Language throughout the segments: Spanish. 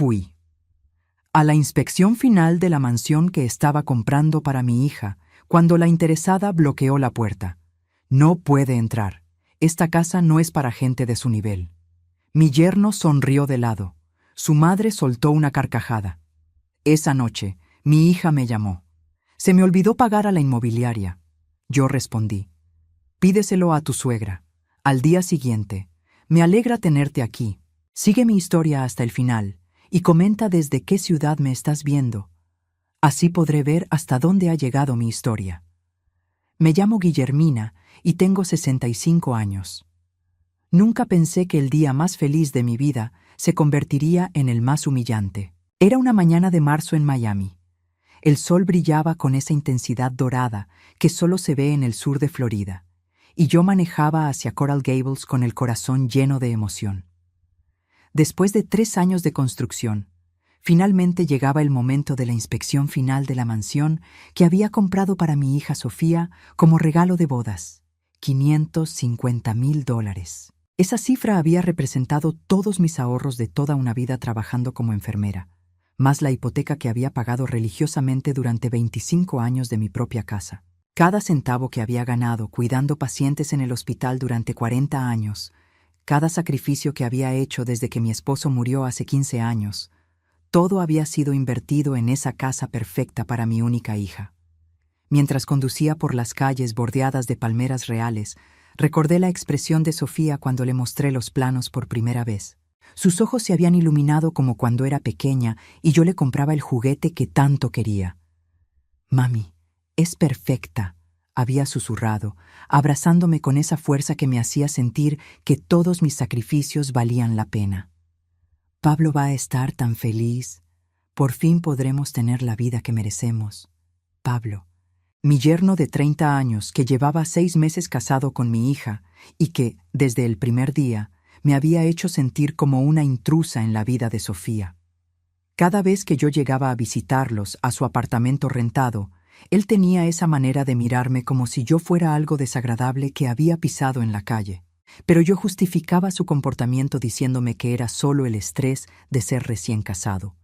Fui a la inspección final de la mansión que estaba comprando para mi hija, cuando la interesada bloqueó la puerta. No puede entrar. Esta casa no es para gente de su nivel. Mi yerno sonrió de lado. Su madre soltó una carcajada. Esa noche, mi hija me llamó. Se me olvidó pagar a la inmobiliaria. Yo respondí: pídeselo a tu suegra. Al día siguiente: me alegra tenerte aquí. Sigue mi historia hasta el final y comenta desde qué ciudad me estás viendo. Así podré ver hasta dónde ha llegado mi historia. Me llamo Guillermina y tengo 65 años. Nunca pensé que el día más feliz de mi vida se convertiría en el más humillante. Era una mañana de marzo en Miami. El sol brillaba con esa intensidad dorada que solo se ve en el sur de Florida, y yo manejaba hacia Coral Gables con el corazón lleno de emoción. Después de 3 años de construcción, finalmente llegaba el momento de la inspección final de la mansión que había comprado para mi hija Sofía como regalo de bodas. $550,000. Esa cifra había representado todos mis ahorros de toda una vida trabajando como enfermera, más la hipoteca que había pagado religiosamente durante 25 años de mi propia casa. Cada centavo que había ganado cuidando pacientes en el hospital durante 40 años, cada sacrificio que había hecho desde que mi esposo murió hace 15 años, todo había sido invertido en esa casa perfecta para mi única hija. Mientras conducía por las calles bordeadas de palmeras reales, recordé la expresión de Sofía cuando le mostré los planos por primera vez. Sus ojos se habían iluminado como cuando era pequeña y yo le compraba el juguete que tanto quería. «Mami, es perfecta», había susurrado, abrazándome con esa fuerza que me hacía sentir que todos mis sacrificios valían la pena. «Pablo va a estar tan feliz. Por fin podremos tener la vida que merecemos. Pablo». Mi yerno de 30 años, que llevaba 6 meses casado con mi hija y que, desde el primer día, me había hecho sentir como una intrusa en la vida de Sofía. Cada vez que yo llegaba a visitarlos a su apartamento rentado, él tenía esa manera de mirarme como si yo fuera algo desagradable que había pisado en la calle. Pero yo justificaba su comportamiento diciéndome que era solo el estrés de ser recién casado,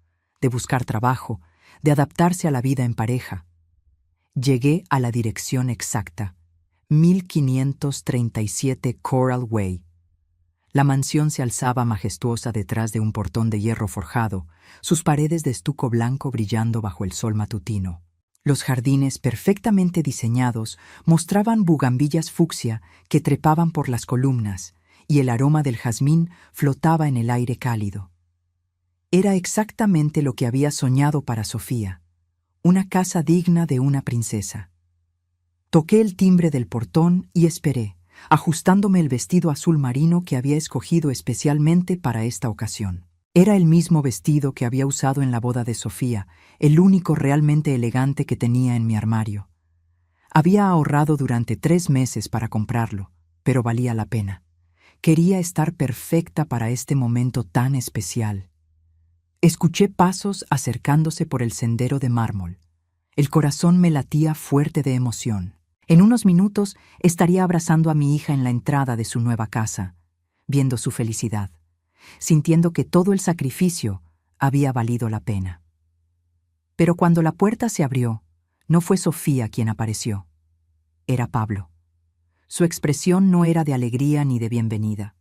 de buscar trabajo, de adaptarse a la vida en pareja. Llegué a la dirección exacta: 1537 Coral Way. La mansión se alzaba majestuosa detrás de un portón de hierro forjado, sus paredes de estuco blanco brillando bajo el sol matutino. Los jardines, perfectamente diseñados, mostraban bugambillas fucsia que trepaban por las columnas, y el aroma del jazmín flotaba en el aire cálido. Era exactamente lo que había soñado para Sofía: una casa digna de una princesa. Toqué el timbre del portón y esperé, ajustándome el vestido azul marino que había escogido especialmente para esta ocasión. Era el mismo vestido que había usado en la boda de Sofía, el único realmente elegante que tenía en mi armario. Había ahorrado durante 3 meses para comprarlo, pero valía la pena. Quería estar perfecta para este momento tan especial. Escuché pasos acercándose por el sendero de mármol. El corazón me latía fuerte de emoción. En unos minutos estaría abrazando a mi hija en la entrada de su nueva casa, viendo su felicidad, sintiendo que todo el sacrificio había valido la pena. Pero cuando la puerta se abrió, no fue Sofía quien apareció. Era Pablo. Su expresión no era de alegría ni de bienvenida.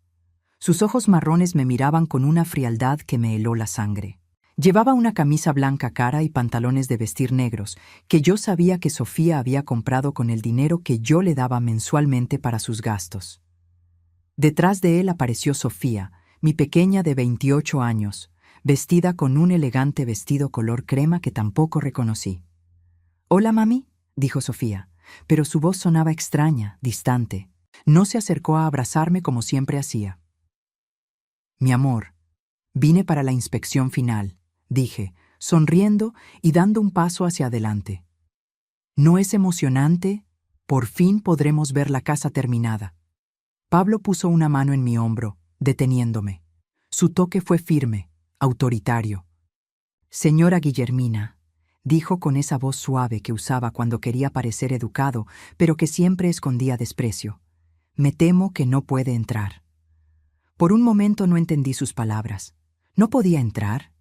Sus ojos marrones me miraban con una frialdad que me heló la sangre. Llevaba una camisa blanca cara y pantalones de vestir negros, que yo sabía que Sofía había comprado con el dinero que yo le daba mensualmente para sus gastos. Detrás de él apareció Sofía, mi pequeña de 28 años, vestida con un elegante vestido color crema que tampoco reconocí. «Hola, mami», dijo Sofía, pero su voz sonaba extraña, distante. No se acercó a abrazarme como siempre hacía. «Mi amor, vine para la inspección final», dije, sonriendo y dando un paso hacia adelante. «¿No es emocionante? Por fin podremos ver la casa terminada». Pablo puso una mano en mi hombro, deteniéndome. Su toque fue firme, autoritario. «Señora Guillermina», dijo con esa voz suave que usaba cuando quería parecer educado, pero que siempre escondía desprecio, «me temo que no puede entrar». Por un momento no entendí sus palabras. ¿No podía entrar?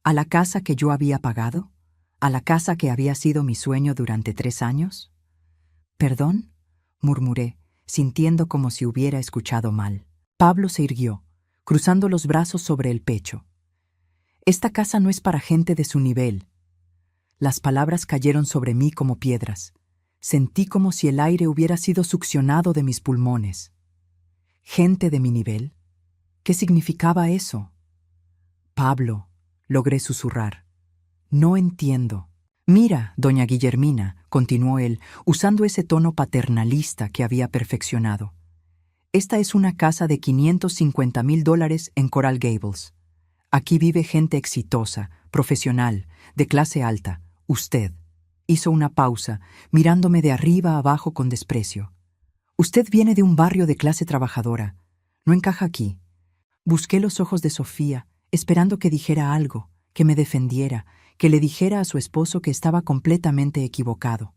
¿A la casa que yo había pagado? ¿A la casa que había sido mi sueño durante 3 años? ¿Perdón?, murmuré, sintiendo como si hubiera escuchado mal. Pablo se irguió, cruzando los brazos sobre el pecho. Esta casa no es para gente de su nivel. Las palabras cayeron sobre mí como piedras. Sentí como si el aire hubiera sido succionado de mis pulmones. ¿Gente de mi nivel? ¿Qué significaba eso? Pablo, logré susurrar. No entiendo. Mira, doña Guillermina, continuó él, usando ese tono paternalista que había perfeccionado. Esta es una casa de $550,000 en Coral Gables. Aquí vive gente exitosa, profesional, de clase alta. Usted. Hizo una pausa, mirándome de arriba a abajo con desprecio. Usted viene de un barrio de clase trabajadora. No encaja aquí. Busqué los ojos de Sofía, esperando que dijera algo, que me defendiera, que le dijera a su esposo que estaba completamente equivocado.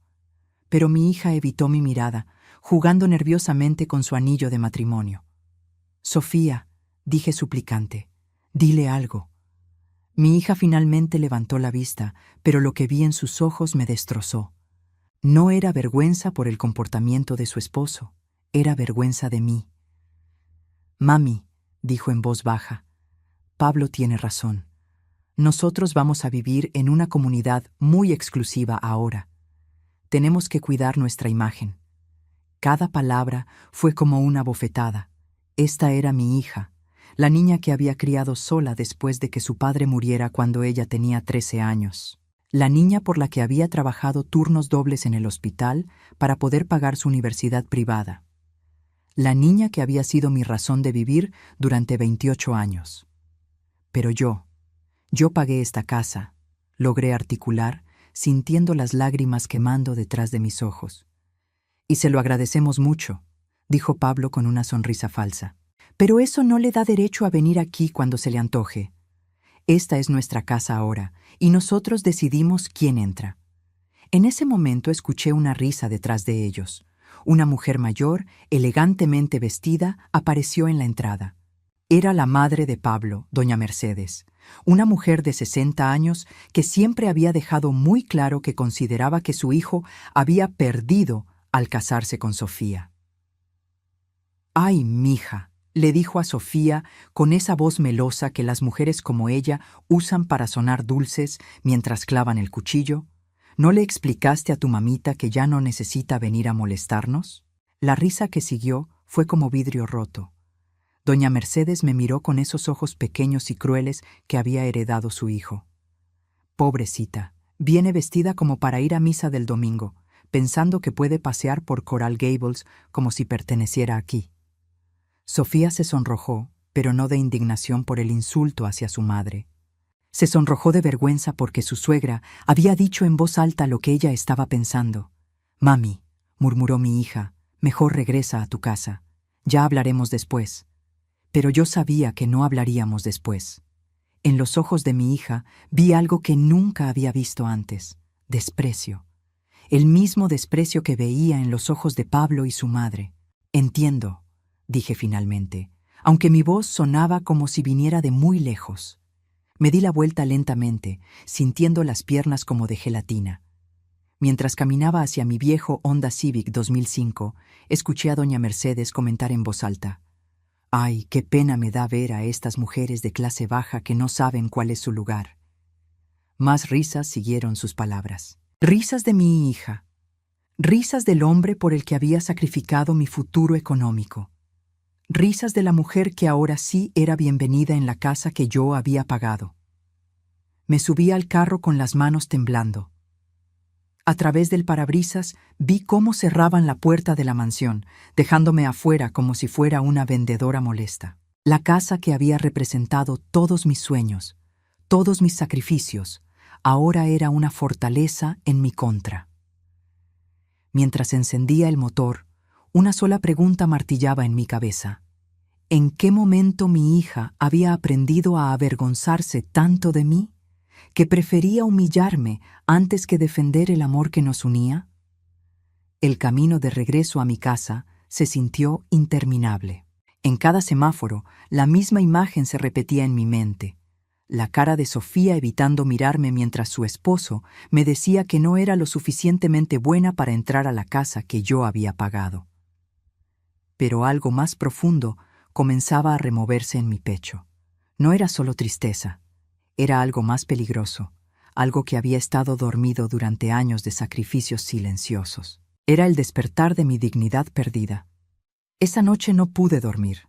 Pero mi hija evitó mi mirada, jugando nerviosamente con su anillo de matrimonio. Sofía, dije suplicante, dile algo. Mi hija finalmente levantó la vista, pero lo que vi en sus ojos me destrozó. No era vergüenza por el comportamiento de su esposo, era vergüenza de mí. Mami, dijo en voz baja, Pablo tiene razón. Nosotros vamos a vivir en una comunidad muy exclusiva ahora. Tenemos que cuidar nuestra imagen. Cada palabra fue como una bofetada. Esta era mi hija, la niña que había criado sola después de que su padre muriera cuando ella tenía 13 años. La niña por la que había trabajado turnos dobles en el hospital para poder pagar su universidad privada. La niña que había sido mi razón de vivir durante 28 años. Pero yo pagué esta casa, logré articular, sintiendo las lágrimas quemando detrás de mis ojos. Y se lo agradecemos mucho, dijo Pablo con una sonrisa falsa. Pero eso no le da derecho a venir aquí cuando se le antoje. Esta es nuestra casa ahora, y nosotros decidimos quién entra. En ese momento escuché una risa detrás de ellos. Una mujer mayor, elegantemente vestida, apareció en la entrada. Era la madre de Pablo, doña Mercedes, una mujer de 60 años que siempre había dejado muy claro que consideraba que su hijo había perdido al casarse con Sofía. «Ay, mija», le dijo a Sofía con esa voz melosa que las mujeres como ella usan para sonar dulces mientras clavan el cuchillo, ¿no le explicaste a tu mamita que ya no necesita venir a molestarnos? La risa que siguió fue como vidrio roto. Doña Mercedes me miró con esos ojos pequeños y crueles que había heredado su hijo. Pobrecita, viene vestida como para ir a misa del domingo, pensando que puede pasear por Coral Gables como si perteneciera aquí. Sofía se sonrojó, pero no de indignación por el insulto hacia su madre. Se sonrojó de vergüenza porque su suegra había dicho en voz alta lo que ella estaba pensando. «Mami», murmuró mi hija, «mejor regresa a tu casa. Ya hablaremos después». Pero yo sabía que no hablaríamos después. En los ojos de mi hija vi algo que nunca había visto antes: desprecio. El mismo desprecio que veía en los ojos de Pablo y su madre. «Entiendo», dije finalmente, aunque mi voz sonaba como si viniera de muy lejos. Me di la vuelta lentamente, sintiendo las piernas como de gelatina. Mientras caminaba hacia mi viejo Honda Civic 2005, escuché a doña Mercedes comentar en voz alta: «Ay, qué pena me da ver a estas mujeres de clase baja que no saben cuál es su lugar». Más risas siguieron sus palabras. Risas de mi hija. Risas del hombre por el que había sacrificado mi futuro económico. Risas de la mujer que ahora sí era bienvenida en la casa que yo había pagado. Me subí al carro con las manos temblando. A través del parabrisas vi cómo cerraban la puerta de la mansión, dejándome afuera como si fuera una vendedora molesta. La casa que había representado todos mis sueños, todos mis sacrificios, ahora era una fortaleza en mi contra. Mientras encendía el motor, una sola pregunta martillaba en mi cabeza. ¿En qué momento mi hija había aprendido a avergonzarse tanto de mí, que prefería humillarme antes que defender el amor que nos unía? El camino de regreso a mi casa se sintió interminable. En cada semáforo, la misma imagen se repetía en mi mente. la cara de Sofía evitando mirarme mientras su esposo me decía que no era lo suficientemente buena para entrar a la casa que yo había pagado. Pero algo más profundo comenzaba a removerse en mi pecho. No era solo tristeza, era algo más peligroso, algo que había estado dormido durante años de sacrificios silenciosos. Era el despertar de mi dignidad perdida. Esa noche no pude dormir.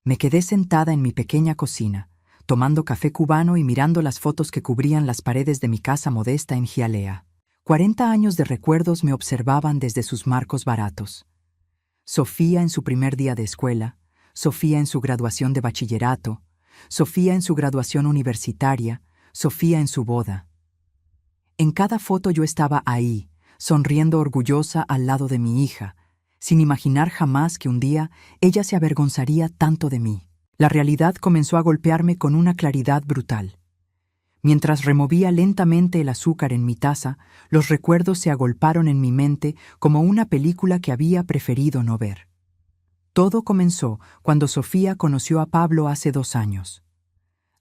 Me quedé sentada en mi pequeña cocina, tomando café cubano y mirando las fotos que cubrían las paredes de mi casa modesta en Hialeah. 40 años de recuerdos me observaban desde sus marcos baratos. Sofía en su primer día de escuela, Sofía en su graduación de bachillerato, Sofía en su graduación universitaria, Sofía en su boda. En cada foto yo estaba ahí, sonriendo orgullosa al lado de mi hija, sin imaginar jamás que un día ella se avergonzaría tanto de mí. La realidad comenzó a golpearme con una claridad brutal. Mientras removía lentamente el azúcar en mi taza, los recuerdos se agolparon en mi mente como una película que había preferido no ver. Todo comenzó cuando Sofía conoció a Pablo hace 2 años.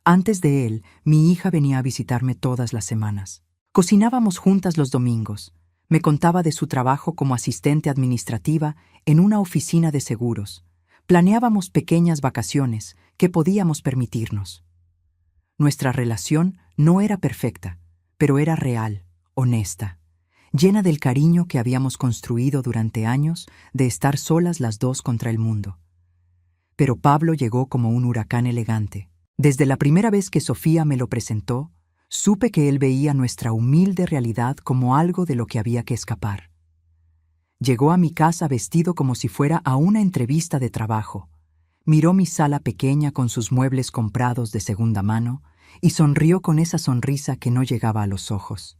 Antes de él, mi hija venía a visitarme todas las semanas. Cocinábamos juntas los domingos. Me contaba de su trabajo como asistente administrativa en una oficina de seguros. Planeábamos pequeñas vacaciones que podíamos permitirnos. Nuestra relación no era perfecta, pero era real, honesta, llena del cariño que habíamos construido durante años de estar solas las dos contra el mundo. Pero Pablo llegó como un huracán elegante. Desde la primera vez que Sofía me lo presentó, supe que él veía nuestra humilde realidad como algo de lo que había que escapar. Llegó a mi casa vestido como si fuera a una entrevista de trabajo. Miró mi sala pequeña con sus muebles comprados de segunda mano y sonrió con esa sonrisa que no llegaba a los ojos.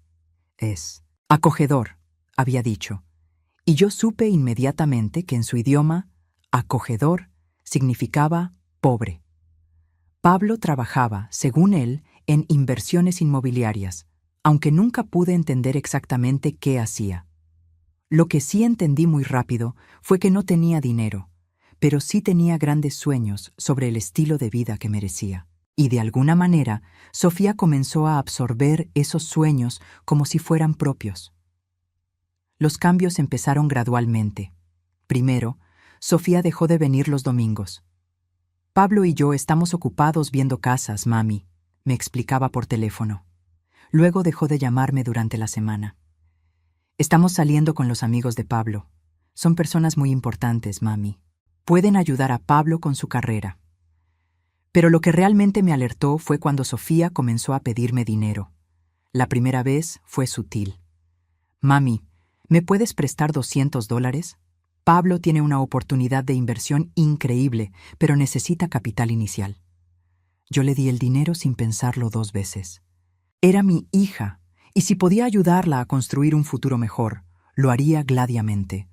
Es acogedor, había dicho, y yo supe inmediatamente que en su idioma, acogedor significaba pobre. Pablo trabajaba, según él, en inversiones inmobiliarias, aunque nunca pude entender exactamente qué hacía. Lo que sí entendí muy rápido fue que no tenía dinero, pero sí tenía grandes sueños sobre el estilo de vida que merecía. Y de alguna manera, Sofía comenzó a absorber esos sueños como si fueran propios. Los cambios empezaron gradualmente. Primero, Sofía dejó de venir los domingos. Pablo y yo estamos ocupados viendo casas, mami, me explicaba por teléfono. Luego dejó de llamarme durante la semana. Estamos saliendo con los amigos de Pablo. Son personas muy importantes, mami. Pueden ayudar a Pablo con su carrera. Pero lo que realmente me alertó fue cuando Sofía comenzó a pedirme dinero. La primera vez fue sutil. Mami, ¿me puedes prestar $200? Pablo tiene una oportunidad de inversión increíble, pero necesita capital inicial. Yo le di el dinero sin pensarlo 2 veces. Era mi hija, y si podía ayudarla a construir un futuro mejor, lo haría gladamente.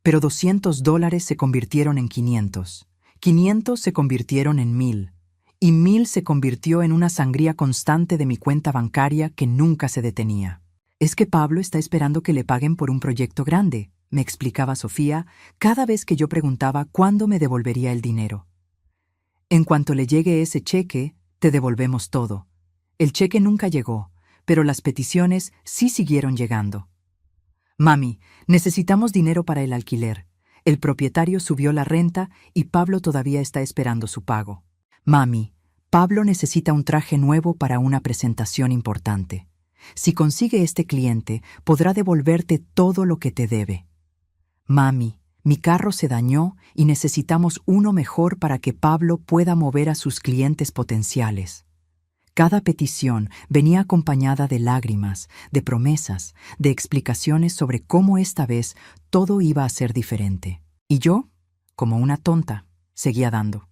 Pero $200 se convirtieron en 500. 500 se convirtieron en 1000. Y 1000 se convirtió en una sangría constante de mi cuenta bancaria que nunca se detenía. Es que Pablo está esperando que le paguen por un proyecto grande, me explicaba Sofía cada vez que yo preguntaba cuándo me devolvería el dinero. En cuanto le llegue ese cheque, te devolvemos todo. El cheque nunca llegó, pero las peticiones sí siguieron llegando. Mami, necesitamos dinero para el alquiler. El propietario subió la renta y Pablo todavía está esperando su pago. Mami, Pablo necesita un traje nuevo para una presentación importante. Si consigue este cliente, podrá devolverte todo lo que te debe. Mami, mi carro se dañó y necesitamos uno mejor para que Pablo pueda mover a sus clientes potenciales. Cada petición venía acompañada de lágrimas, de promesas, de explicaciones sobre cómo esta vez todo iba a ser diferente. Y yo, como una tonta, seguía dando.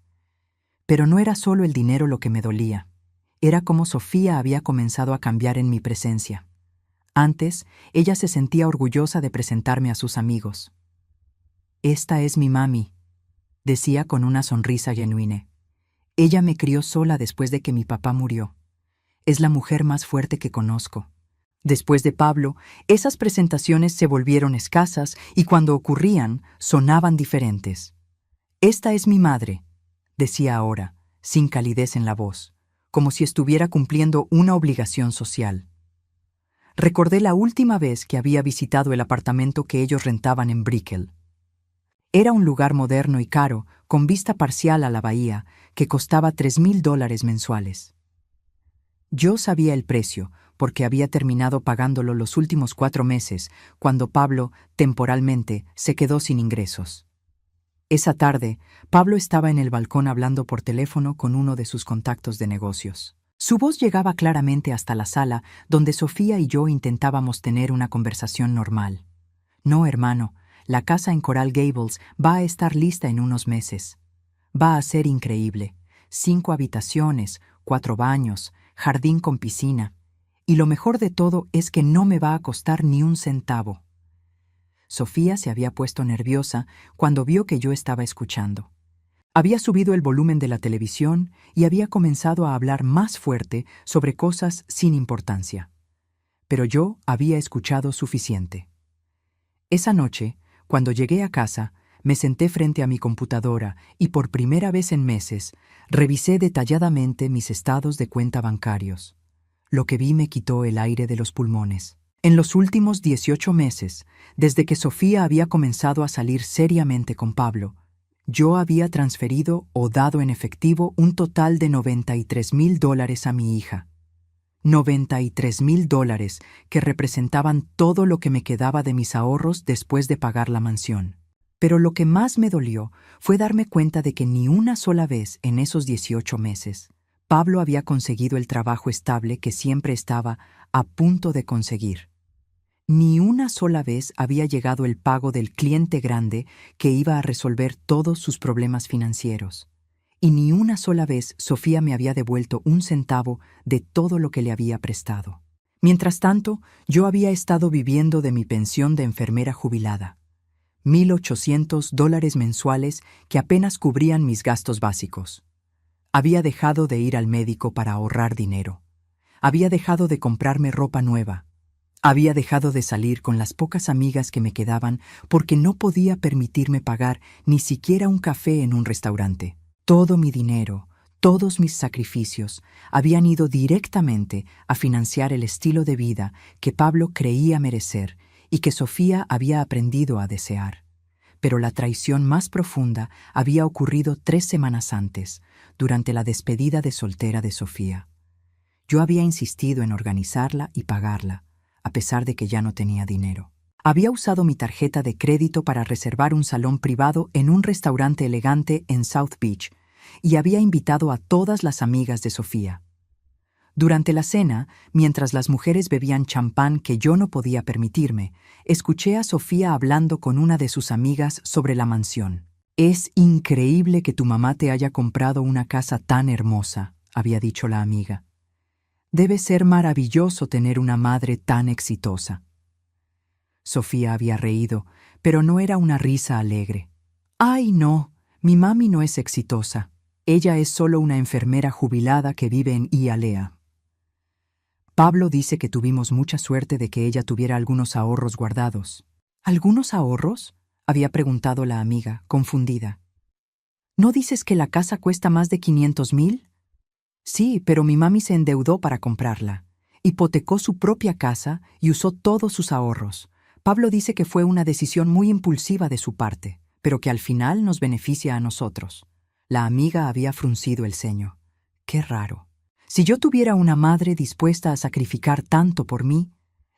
Pero no era solo el dinero lo que me dolía. Era como Sofía había comenzado a cambiar en mi presencia. Antes, ella se sentía orgullosa de presentarme a sus amigos. «Esta es mi mami», decía con una sonrisa genuina. «Ella me crió sola después de que mi papá murió. Es la mujer más fuerte que conozco». Después de Pablo, esas presentaciones se volvieron escasas y cuando ocurrían, sonaban diferentes. «Esta es mi madre», decía ahora, sin calidez en la voz, como si estuviera cumpliendo una obligación social. Recordé la última vez que había visitado el apartamento que ellos rentaban en Brickell. Era un lugar moderno y caro, con vista parcial a la bahía, que costaba $3,000 mensuales. Yo sabía el precio, porque había terminado pagándolo los últimos 4 meses, cuando Pablo, temporalmente, se quedó sin ingresos. Esa tarde, Pablo estaba en el balcón hablando por teléfono con uno de sus contactos de negocios. Su voz llegaba claramente hasta la sala, donde Sofía y yo intentábamos tener una conversación normal. No, hermano, la casa en Coral Gables va a estar lista en unos meses. Va a ser increíble. 5 habitaciones, 4 baños, jardín con piscina. Y lo mejor de todo es que no me va a costar ni un centavo. Sofía se había puesto nerviosa cuando vio que yo estaba escuchando. Había subido el volumen de la televisión y había comenzado a hablar más fuerte sobre cosas sin importancia. Pero yo había escuchado suficiente. Esa noche, cuando llegué a casa, me senté frente a mi computadora y por primera vez en meses revisé detalladamente mis estados de cuenta bancarios. Lo que vi me quitó el aire de los pulmones. En los últimos 18 meses, desde que Sofía había comenzado a salir seriamente con Pablo, yo había transferido o dado en efectivo un total de $93,000 a mi hija. $93,000 que representaban todo lo que me quedaba de mis ahorros después de pagar la mansión. Pero lo que más me dolió fue darme cuenta de que ni una sola vez en esos 18 meses Pablo había conseguido el trabajo estable que siempre estaba a punto de conseguir. Ni una sola vez había llegado el pago del cliente grande que iba a resolver todos sus problemas financieros. Y ni una sola vez Sofía me había devuelto un centavo de todo lo que le había prestado. Mientras tanto, yo había estado viviendo de mi pensión de enfermera jubilada. $1,800 mensuales que apenas cubrían mis gastos básicos. Había dejado de ir al médico para ahorrar dinero. Había dejado de comprarme ropa nueva. Había dejado de salir con las pocas amigas que me quedaban porque no podía permitirme pagar ni siquiera un café en un restaurante. Todo mi dinero, todos mis sacrificios habían ido directamente a financiar el estilo de vida que Pablo creía merecer y que Sofía había aprendido a desear. Pero la traición más profunda había ocurrido 3 semanas antes, durante la despedida de soltera de Sofía. Yo había insistido en organizarla y pagarla, a pesar de que ya no tenía dinero. Había usado mi tarjeta de crédito para reservar un salón privado en un restaurante elegante en South Beach y había invitado a todas las amigas de Sofía. Durante la cena, mientras las mujeres bebían champán que yo no podía permitirme, escuché a Sofía hablando con una de sus amigas sobre la mansión. «Es increíble que tu mamá te haya comprado una casa tan hermosa», había dicho la amiga. «Debe ser maravilloso tener una madre tan exitosa». Sofía había reído, pero no era una risa alegre. «Ay, no, mi mami no es exitosa. Ella es solo una enfermera jubilada que vive en Hialeah. Pablo dice que tuvimos mucha suerte de que ella tuviera algunos ahorros guardados». «¿Algunos ahorros?», había preguntado la amiga, confundida. «¿No dices que la casa cuesta más de $500,000? Sí, pero mi mami se endeudó para comprarla. Hipotecó su propia casa y usó todos sus ahorros. Pablo dice que fue una decisión muy impulsiva de su parte, pero que al final nos beneficia a nosotros». La amiga había fruncido el ceño. «Qué raro. Si yo tuviera una madre dispuesta a sacrificar tanto por mí,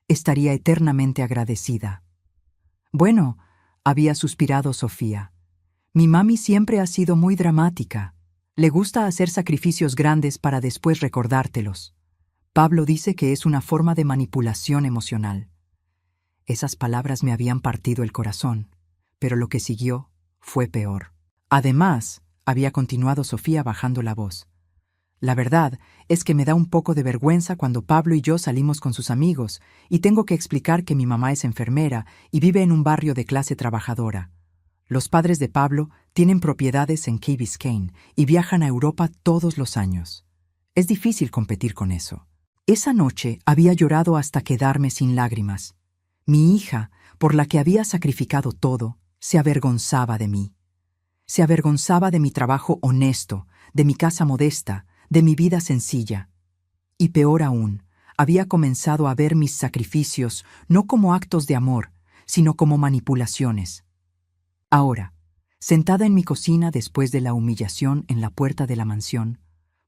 estaría eternamente agradecida». «Bueno», había suspirado Sofía, «mi mami siempre ha sido muy dramática. Le gusta hacer sacrificios grandes para después recordártelos. Pablo dice que es una forma de manipulación emocional». Esas palabras me habían partido el corazón, pero lo que siguió fue peor. «Además», había continuado Sofía bajando la voz, «la verdad es que me da un poco de vergüenza cuando Pablo y yo salimos con sus amigos y tengo que explicar que mi mamá es enfermera y vive en un barrio de clase trabajadora. Los padres de Pablo tienen propiedades en Key Biscayne y viajan a Europa todos los años. Es difícil competir con eso». Esa noche había llorado hasta quedarme sin lágrimas. Mi hija, por la que había sacrificado todo, se avergonzaba de mí. Se avergonzaba de mi trabajo honesto, de mi casa modesta, de mi vida sencilla. Y peor aún, había comenzado a ver mis sacrificios no como actos de amor, sino como manipulaciones. Ahora, sentada en mi cocina después de la humillación en la puerta de la mansión,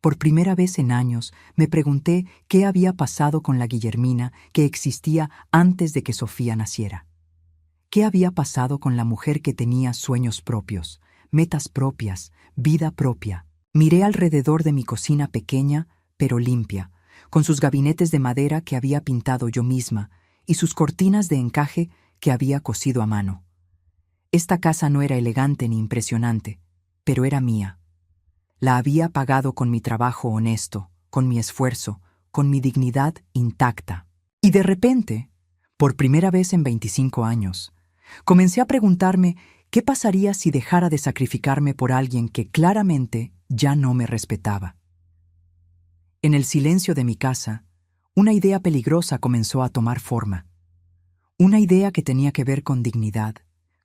por primera vez en años me pregunté qué había pasado con la Guillermina que existía antes de que Sofía naciera. ¿Qué había pasado con la mujer que tenía sueños propios, metas propias, vida propia? Miré alrededor de mi cocina pequeña, pero limpia, con sus gabinetes de madera que había pintado yo misma y sus cortinas de encaje que había cosido a mano. Esta casa no era elegante ni impresionante, pero era mía. La había pagado con mi trabajo honesto, con mi esfuerzo, con mi dignidad intacta. Y de repente, por primera vez en 25 años, comencé a preguntarme qué pasaría si dejara de sacrificarme por alguien que claramente ya no me respetaba. En el silencio de mi casa, una idea peligrosa comenzó a tomar forma. Una idea que tenía que ver con dignidad,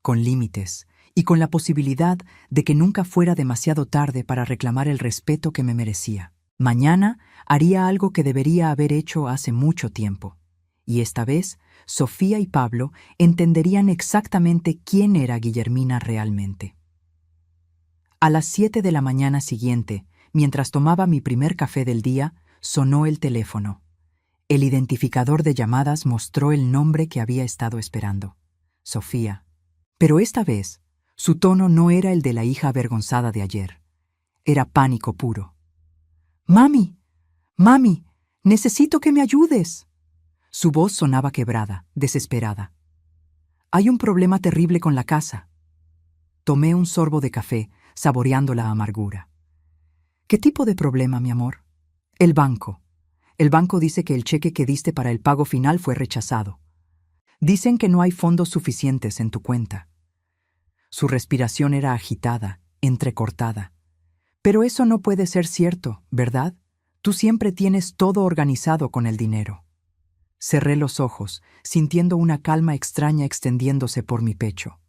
con límites y con la posibilidad de que nunca fuera demasiado tarde para reclamar el respeto que me merecía. Mañana haría algo que debería haber hecho hace mucho tiempo. Y esta vez, Sofía y Pablo entenderían exactamente quién era Guillermina realmente. A las 7 de la mañana siguiente, mientras tomaba mi primer café del día, sonó el teléfono. El identificador de llamadas mostró el nombre que había estado esperando: Sofía. Pero esta vez, su tono no era el de la hija avergonzada de ayer. Era pánico puro. «Mami, mami, necesito que me ayudes». Su voz sonaba quebrada, desesperada. «Hay un problema terrible con la casa». Tomé un sorbo de café, saboreando la amargura. «¿Qué tipo de problema, mi amor?» «El banco. El banco dice que el cheque que diste para el pago final fue rechazado. Dicen que no hay fondos suficientes en tu cuenta». Su respiración era agitada, entrecortada. «Pero eso no puede ser cierto, ¿verdad? Tú siempre tienes todo organizado con el dinero». Cerré los ojos, sintiendo una calma extraña extendiéndose por mi pecho.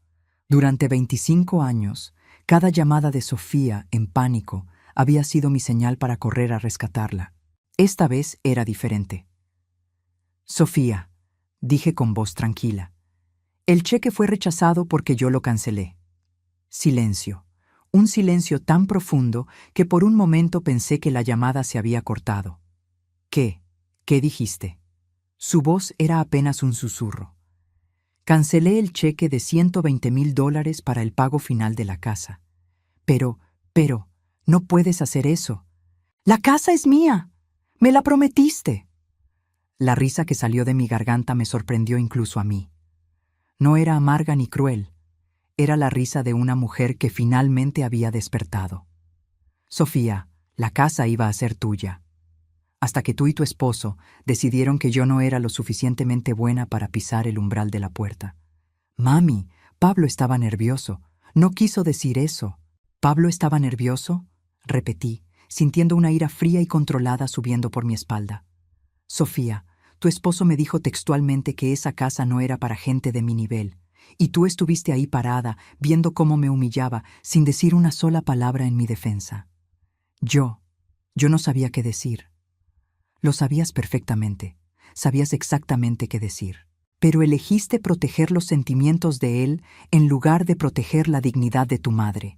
Durante 25 años, cada llamada de Sofía, en pánico, había sido mi señal para correr a rescatarla. Esta vez era diferente. «Sofía», dije con voz tranquila, «el cheque fue rechazado porque yo lo cancelé». Silencio. Un silencio tan profundo que por un momento pensé que la llamada se había cortado. «¿Qué? ¿Qué dijiste?» Su voz era apenas un susurro. «Cancelé el cheque de $120,000 para el pago final de la casa. Pero, no puedes hacer eso. La casa es mía. Me la prometiste». La risa que salió de mi garganta me sorprendió incluso a mí. No era amarga ni cruel. Era la risa de una mujer que finalmente había despertado. «Sofía, la casa iba a ser tuya. Hasta que tú y tu esposo decidieron que yo no era lo suficientemente buena para pisar el umbral de la puerta». «Mami, Pablo estaba nervioso. No quiso decir eso». «¿Pablo estaba nervioso?», repetí, sintiendo una ira fría y controlada subiendo por mi espalda. «Sofía, tu esposo me dijo textualmente que esa casa no era para gente de mi nivel, y tú estuviste ahí parada, viendo cómo me humillaba, sin decir una sola palabra en mi defensa». Yo no sabía qué decir. Lo sabías perfectamente, sabías exactamente qué decir. Pero elegiste proteger los sentimientos de él en lugar de proteger la dignidad de tu madre.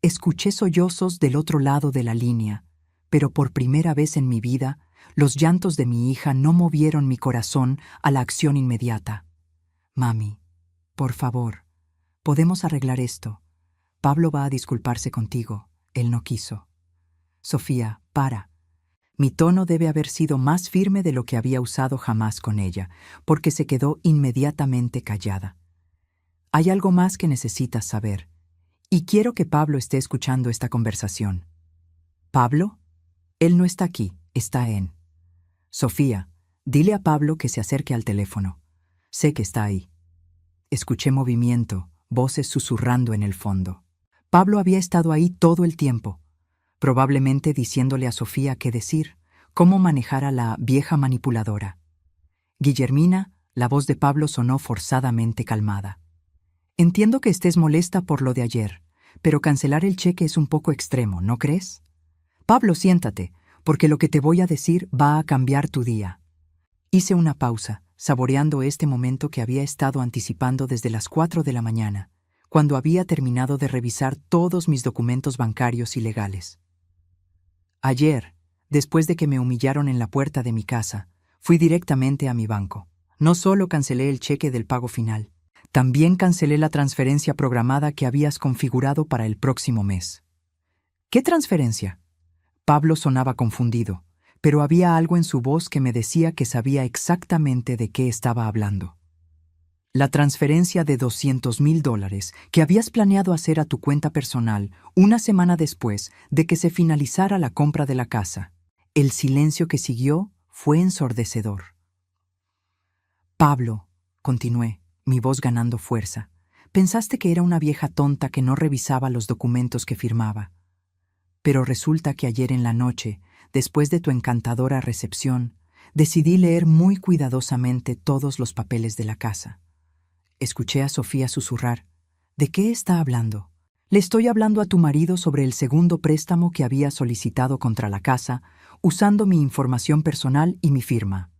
Escuché sollozos del otro lado de la línea, pero por primera vez en mi vida, los llantos de mi hija no movieron mi corazón a la acción inmediata. «Mami, por favor, podemos arreglar esto. Pablo va a disculparse contigo. Él no quiso». «Sofía, para». Mi tono debe haber sido más firme de lo que había usado jamás con ella, porque se quedó inmediatamente callada. «Hay algo más que necesitas saber, y quiero que Pablo esté escuchando esta conversación». «¿Pablo? Él no está aquí, está en». «Sofía, dile a Pablo que se acerque al teléfono. Sé que está ahí». Escuché movimiento, voces susurrando en el fondo. Pablo había estado ahí todo el tiempo, probablemente diciéndole a Sofía qué decir, cómo manejar a la vieja manipuladora. «Guillermina», la voz de Pablo sonó forzadamente calmada. «Entiendo que estés molesta por lo de ayer, pero cancelar el cheque es un poco extremo, ¿no crees? Pablo, siéntate, porque lo que te voy a decir va a cambiar tu día. Hice una pausa, saboreando este momento que había estado anticipando desde las 4 de la mañana, cuando había terminado de revisar todos mis documentos bancarios y legales. Ayer, después de que me humillaron en la puerta de mi casa, fui directamente a mi banco. No solo cancelé el cheque del pago final, también cancelé la transferencia programada que habías configurado para el próximo mes. ¿Qué transferencia? Pablo sonaba confundido, pero había algo en su voz que me decía que sabía exactamente de qué estaba hablando. La transferencia de $200,000 que habías planeado hacer a tu cuenta personal una semana después de que se finalizara la compra de la casa. El silencio que siguió fue ensordecedor. Pablo, continué, mi voz ganando fuerza, pensaste que era una vieja tonta que no revisaba los documentos que firmaba. Pero resulta que ayer en la noche, después de tu encantadora recepción, decidí leer muy cuidadosamente todos los papeles de la casa. Escuché a Sofía susurrar. ¿De qué está hablando? Le estoy hablando a tu marido sobre el segundo préstamo que había solicitado contra la casa, usando mi información personal y mi firma.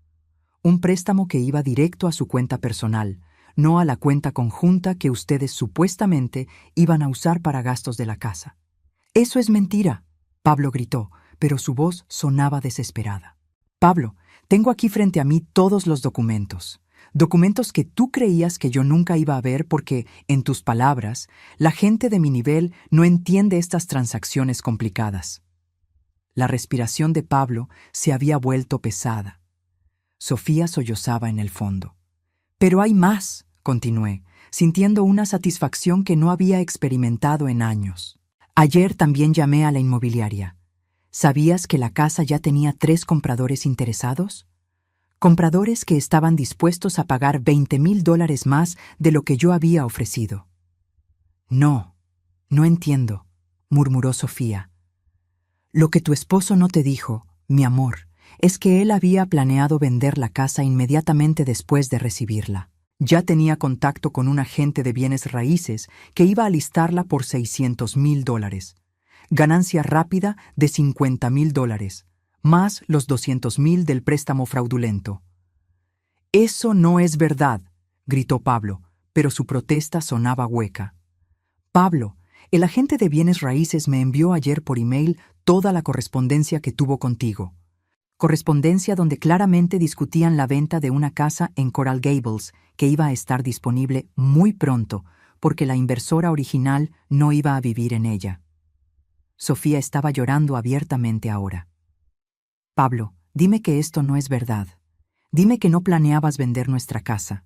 Un préstamo que iba directo a su cuenta personal, no a la cuenta conjunta que ustedes supuestamente iban a usar para gastos de la casa. «Eso es mentira», Pablo gritó, pero su voz sonaba desesperada. «Pablo, tengo aquí frente a mí todos los documentos. Documentos que tú creías que yo nunca iba a ver porque, en tus palabras, la gente de mi nivel no entiende estas transacciones complicadas». La respiración de Pablo se había vuelto pesada. Sofía sollozaba en el fondo. «Pero hay más», continué, sintiendo una satisfacción que no había experimentado en años. «Ayer también llamé a la inmobiliaria. ¿Sabías que la casa ya tenía 3 compradores interesados? Compradores que estaban dispuestos a pagar $20,000 más de lo que yo había ofrecido». «No entiendo», murmuró Sofía. «Lo que tu esposo no te dijo, mi amor, es que él había planeado vender la casa inmediatamente después de recibirla. Ya tenía contacto con un agente de bienes raíces que iba a listarla por $600,000. Ganancia rápida de $50,000, más los $200,000 del préstamo fraudulento». «Eso no es verdad», gritó Pablo, pero su protesta sonaba hueca. «Pablo, el agente de bienes raíces me envió ayer por email toda la correspondencia que tuvo contigo. Correspondencia donde claramente discutían la venta de una casa en Coral Gables que iba a estar disponible muy pronto porque la inversora original no iba a vivir en ella». Sofía estaba llorando abiertamente ahora. «Pablo, dime que esto no es verdad. Dime que no planeabas vender nuestra casa».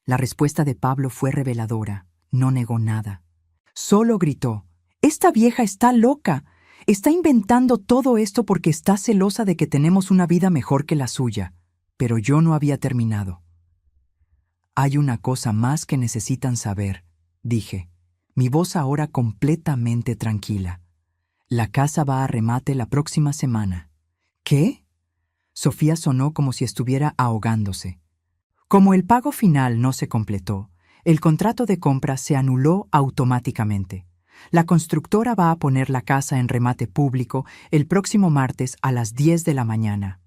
La respuesta de Pablo fue reveladora. No negó nada. Solo gritó: «Esta vieja está loca. Está inventando todo esto porque está celosa de que tenemos una vida mejor que la suya». Pero yo no había terminado. «Hay una cosa más que necesitan saber», dije, mi voz ahora completamente tranquila. «La casa va a remate la próxima semana». «¿Qué?». Sofía sonó como si estuviera ahogándose. Como el pago final no se completó, el contrato de compra se anuló automáticamente. La constructora va a poner la casa en remate público el próximo martes a las 10 de la mañana.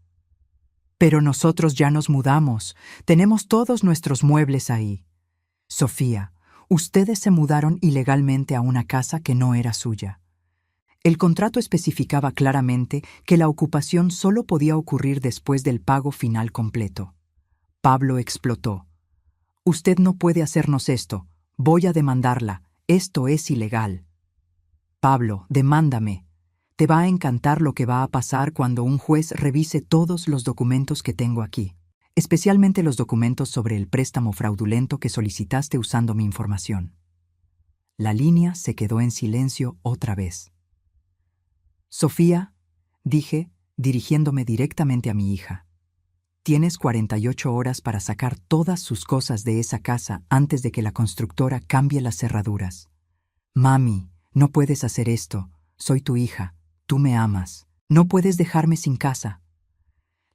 «Pero nosotros ya nos mudamos. Tenemos todos nuestros muebles ahí». «Sofía, ustedes se mudaron ilegalmente a una casa que no era suya. El contrato especificaba claramente que la ocupación solo podía ocurrir después del pago final completo». Pablo explotó. «Usted no puede hacernos esto. Voy a demandarla. Esto es ilegal». «Pablo, demándame. Te va a encantar lo que va a pasar cuando un juez revise todos los documentos que tengo aquí, especialmente los documentos sobre el préstamo fraudulento que solicitaste usando mi información». La línea se quedó en silencio otra vez. «Sofía», dije, dirigiéndome directamente a mi hija, «tienes 48 horas para sacar todas sus cosas de esa casa antes de que la constructora cambie las cerraduras». «Mami, no puedes hacer esto. Soy tu hija. Tú me amas. No puedes dejarme sin casa».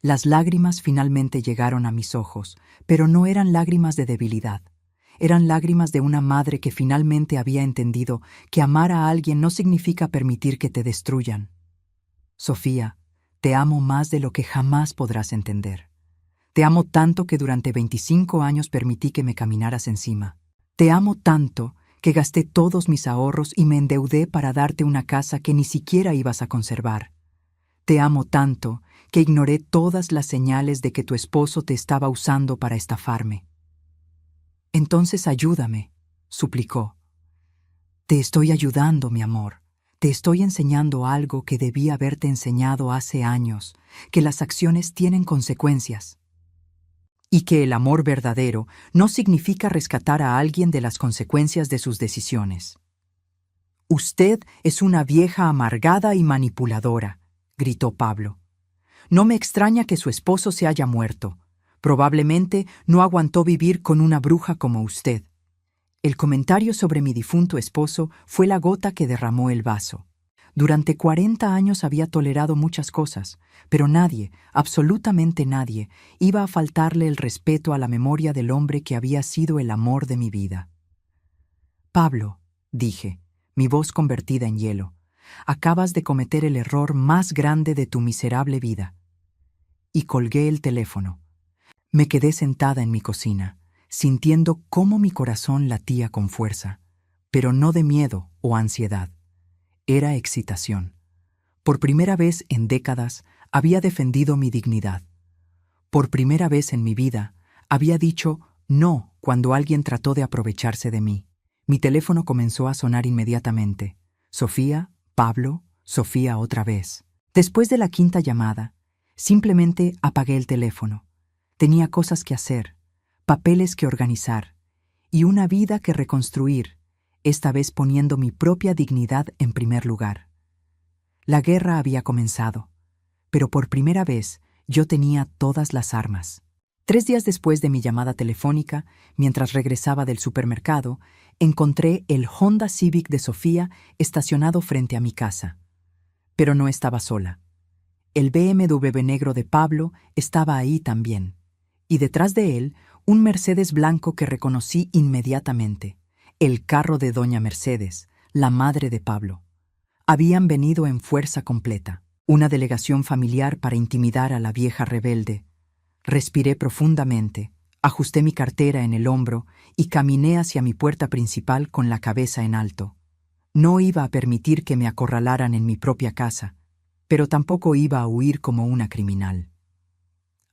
Las lágrimas finalmente llegaron a mis ojos, pero no eran lágrimas de debilidad. Eran lágrimas de una madre que finalmente había entendido que amar a alguien no significa permitir que te destruyan. Sofía, te amo más de lo que jamás podrás entender. Te amo tanto que durante 25 años permití que me caminaras encima. Te amo tanto que gasté todos mis ahorros y me endeudé para darte una casa que ni siquiera ibas a conservar. Te amo tanto que ignoré todas las señales de que tu esposo te estaba usando para estafarme. Entonces ayúdame, suplicó. Te estoy ayudando, mi amor. Te estoy enseñando algo que debí haberte enseñado hace años, que las acciones tienen consecuencias. Y que el amor verdadero no significa rescatar a alguien de las consecuencias de sus decisiones. Usted es una vieja amargada y manipuladora, gritó Pablo. No me extraña que su esposo se haya muerto. Probablemente no aguantó vivir con una bruja como usted. El comentario sobre mi difunto esposo fue la gota que derramó el vaso. Durante 40 años había tolerado muchas cosas, pero nadie, absolutamente nadie, iba a faltarle el respeto a la memoria del hombre que había sido el amor de mi vida. Pablo, dije, mi voz convertida en hielo, acabas de cometer el error más grande de tu miserable vida. Y colgué el teléfono. Me quedé sentada en mi cocina, sintiendo cómo mi corazón latía con fuerza, pero no de miedo o ansiedad. Era excitación. Por primera vez en décadas había defendido mi dignidad. Por primera vez en mi vida había dicho no cuando alguien trató de aprovecharse de mí. Mi teléfono comenzó a sonar inmediatamente. Sofía, Pablo, Sofía otra vez. Después de la quinta llamada, simplemente apagué el teléfono. Tenía cosas que hacer, papeles que organizar y una vida que reconstruir, esta vez poniendo mi propia dignidad en primer lugar. La guerra había comenzado, pero por primera vez yo tenía todas las armas. 3 días después de mi llamada telefónica, mientras regresaba del supermercado, encontré el Honda Civic de Sofía estacionado frente a mi casa. Pero no estaba sola. El BMW negro de Pablo estaba ahí también. Y detrás de él, un Mercedes blanco que reconocí inmediatamente, el carro de doña Mercedes, la madre de Pablo. Habían venido en fuerza completa, una delegación familiar para intimidar a la vieja rebelde. Respiré profundamente, ajusté mi cartera en el hombro y caminé hacia mi puerta principal con la cabeza en alto. No iba a permitir que me acorralaran en mi propia casa, pero tampoco iba a huir como una criminal.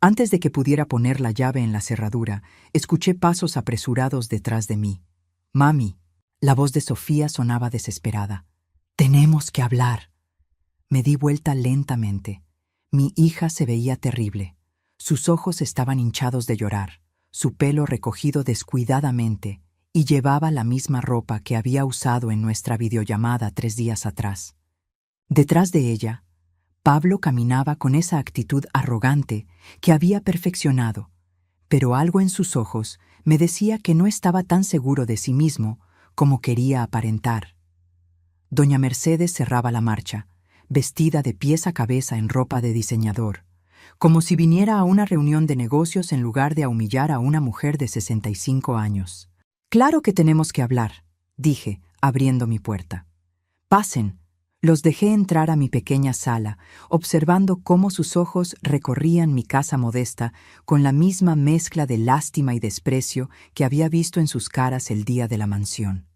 Antes de que pudiera poner la llave en la cerradura, escuché pasos apresurados detrás de mí. «Mami», la voz de Sofía sonaba desesperada. «Tenemos que hablar». Me di vuelta lentamente. Mi hija se veía terrible. Sus ojos estaban hinchados de llorar, su pelo recogido descuidadamente, y llevaba la misma ropa que había usado en nuestra videollamada 3 días atrás. Detrás de ella, Pablo caminaba con esa actitud arrogante que había perfeccionado, pero algo en sus ojos me decía que no estaba tan seguro de sí mismo como quería aparentar. Doña Mercedes cerraba la marcha, vestida de pies a cabeza en ropa de diseñador, como si viniera a una reunión de negocios en lugar de a humillar a una mujer de 65 años. «Claro que tenemos que hablar», dije, abriendo mi puerta. «Pasen». Los dejé entrar a mi pequeña sala, observando cómo sus ojos recorrían mi casa modesta con la misma mezcla de lástima y desprecio que había visto en sus caras el día de la mansión.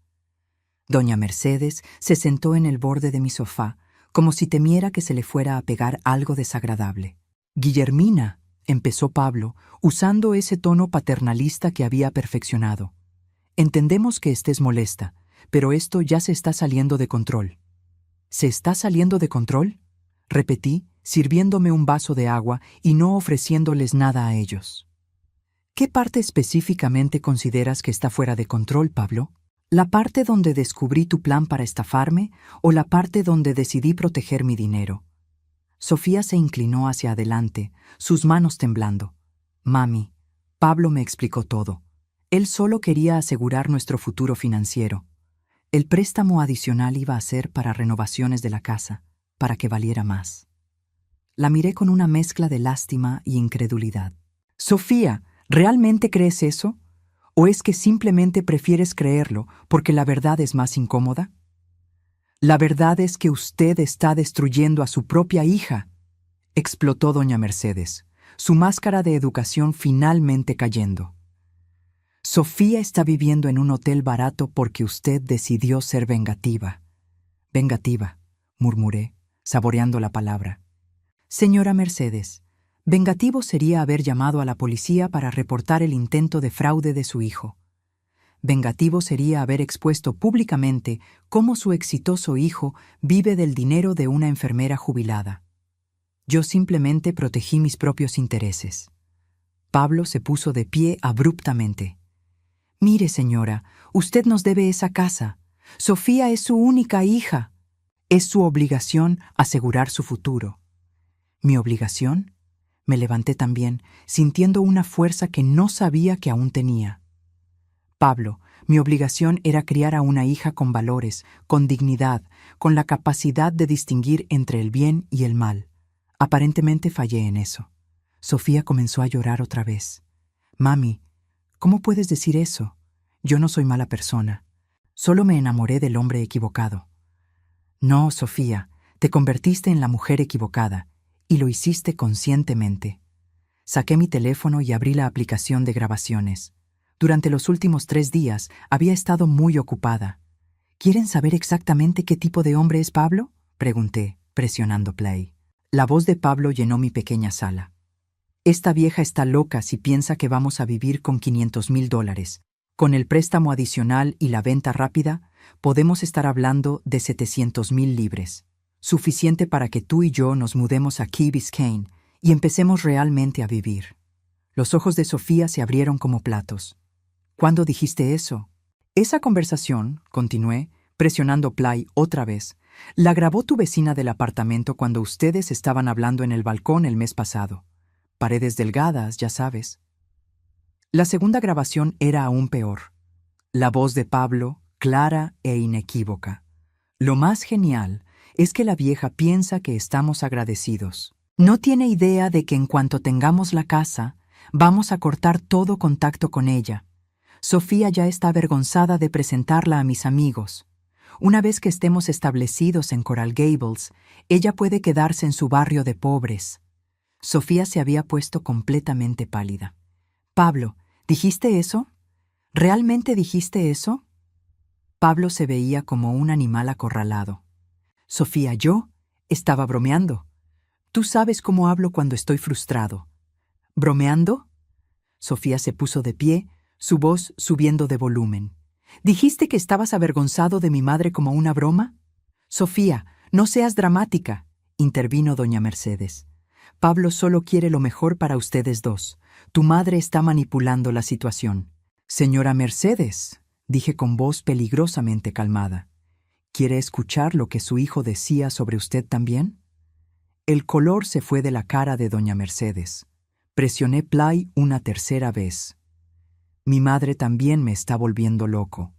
Doña Mercedes se sentó en el borde de mi sofá, como si temiera que se le fuera a pegar algo desagradable. «Guillermina», empezó Pablo, usando ese tono paternalista que había perfeccionado. «Entendemos que estés molesta, pero esto ya se está saliendo de control». «¿Se está saliendo de control?», repetí, sirviéndome un vaso de agua y no ofreciéndoles nada a ellos. «¿Qué parte específicamente consideras que está fuera de control, Pablo? ¿La parte donde descubrí tu plan para estafarme o la parte donde decidí proteger mi dinero?» Sofía se inclinó hacia adelante, sus manos temblando. «Mami, Pablo me explicó todo. Él solo quería asegurar nuestro futuro financiero. El préstamo adicional iba a ser para renovaciones de la casa, para que valiera más». La miré con una mezcla de lástima y incredulidad. «Sofía, ¿realmente crees eso? ¿O es que simplemente prefieres creerlo porque la verdad es más incómoda?» La verdad es que usted está destruyendo a su propia hija, explotó doña Mercedes, su máscara de educación finalmente cayendo. Sofía está viviendo en un hotel barato porque usted decidió ser vengativa. Vengativa, murmuré, saboreando la palabra. Señora Mercedes, vengativo sería haber llamado a la policía para reportar el intento de fraude de su hijo. Vengativo sería haber expuesto públicamente cómo su exitoso hijo vive del dinero de una enfermera jubilada. Yo simplemente protegí mis propios intereses. Pablo se puso de pie abruptamente. Mire, señora, usted nos debe esa casa. Sofía es su única hija. Es su obligación asegurar su futuro. ¿Mi obligación? Me levanté también, sintiendo una fuerza que no sabía que aún tenía. Pablo, mi obligación era criar a una hija con valores, con dignidad, con la capacidad de distinguir entre el bien y el mal. Aparentemente fallé en eso. Sofía comenzó a llorar otra vez. Mami, ¿cómo puedes decir eso? Yo no soy mala persona. Solo me enamoré del hombre equivocado. No, Sofía, te convertiste en la mujer equivocada, y lo hiciste conscientemente. Saqué mi teléfono y abrí la aplicación de grabaciones. Durante los últimos 3 días había estado muy ocupada. ¿Quieren saber exactamente qué tipo de hombre es Pablo? Pregunté, presionando play. La voz de Pablo llenó mi pequeña sala. Esta vieja está loca si piensa que vamos a vivir con $500,000. Con el préstamo adicional y la venta rápida, podemos estar hablando de 700,000 libras. Suficiente para que tú y yo nos mudemos a Key Biscayne y empecemos realmente a vivir. Los ojos de Sofía se abrieron como platos. ¿Cuándo dijiste eso? Esa conversación, continué, presionando play otra vez, la grabó tu vecina del apartamento cuando ustedes estaban hablando en el balcón el mes pasado. Paredes delgadas, ya sabes. La segunda grabación era aún peor. La voz de Pablo, clara e inequívoca. Lo más genial es que la vieja piensa que estamos agradecidos. No tiene idea de que en cuanto tengamos la casa, vamos a cortar todo contacto con ella. Sofía ya está avergonzada de presentarla a mis amigos. Una vez que estemos establecidos en Coral Gables, ella puede quedarse en su barrio de pobres. Sofía se había puesto completamente pálida. Pablo, ¿dijiste eso? ¿Realmente dijiste eso? Pablo se veía como un animal acorralado. Sofía, yo estaba bromeando. Tú sabes cómo hablo cuando estoy frustrado. ¿Bromeando? Sofía se puso de pie, su voz subiendo de volumen. ¿Dijiste que estabas avergonzado de mi madre como una broma? Sofía, no seas dramática, intervino doña Mercedes. Pablo solo quiere lo mejor para ustedes dos. Tu madre está manipulando la situación. Señora Mercedes, dije con voz peligrosamente calmada, ¿quiere escuchar lo que su hijo decía sobre usted también? El color se fue de la cara de doña Mercedes. Presioné play una tercera vez. Mi madre también me está volviendo loco.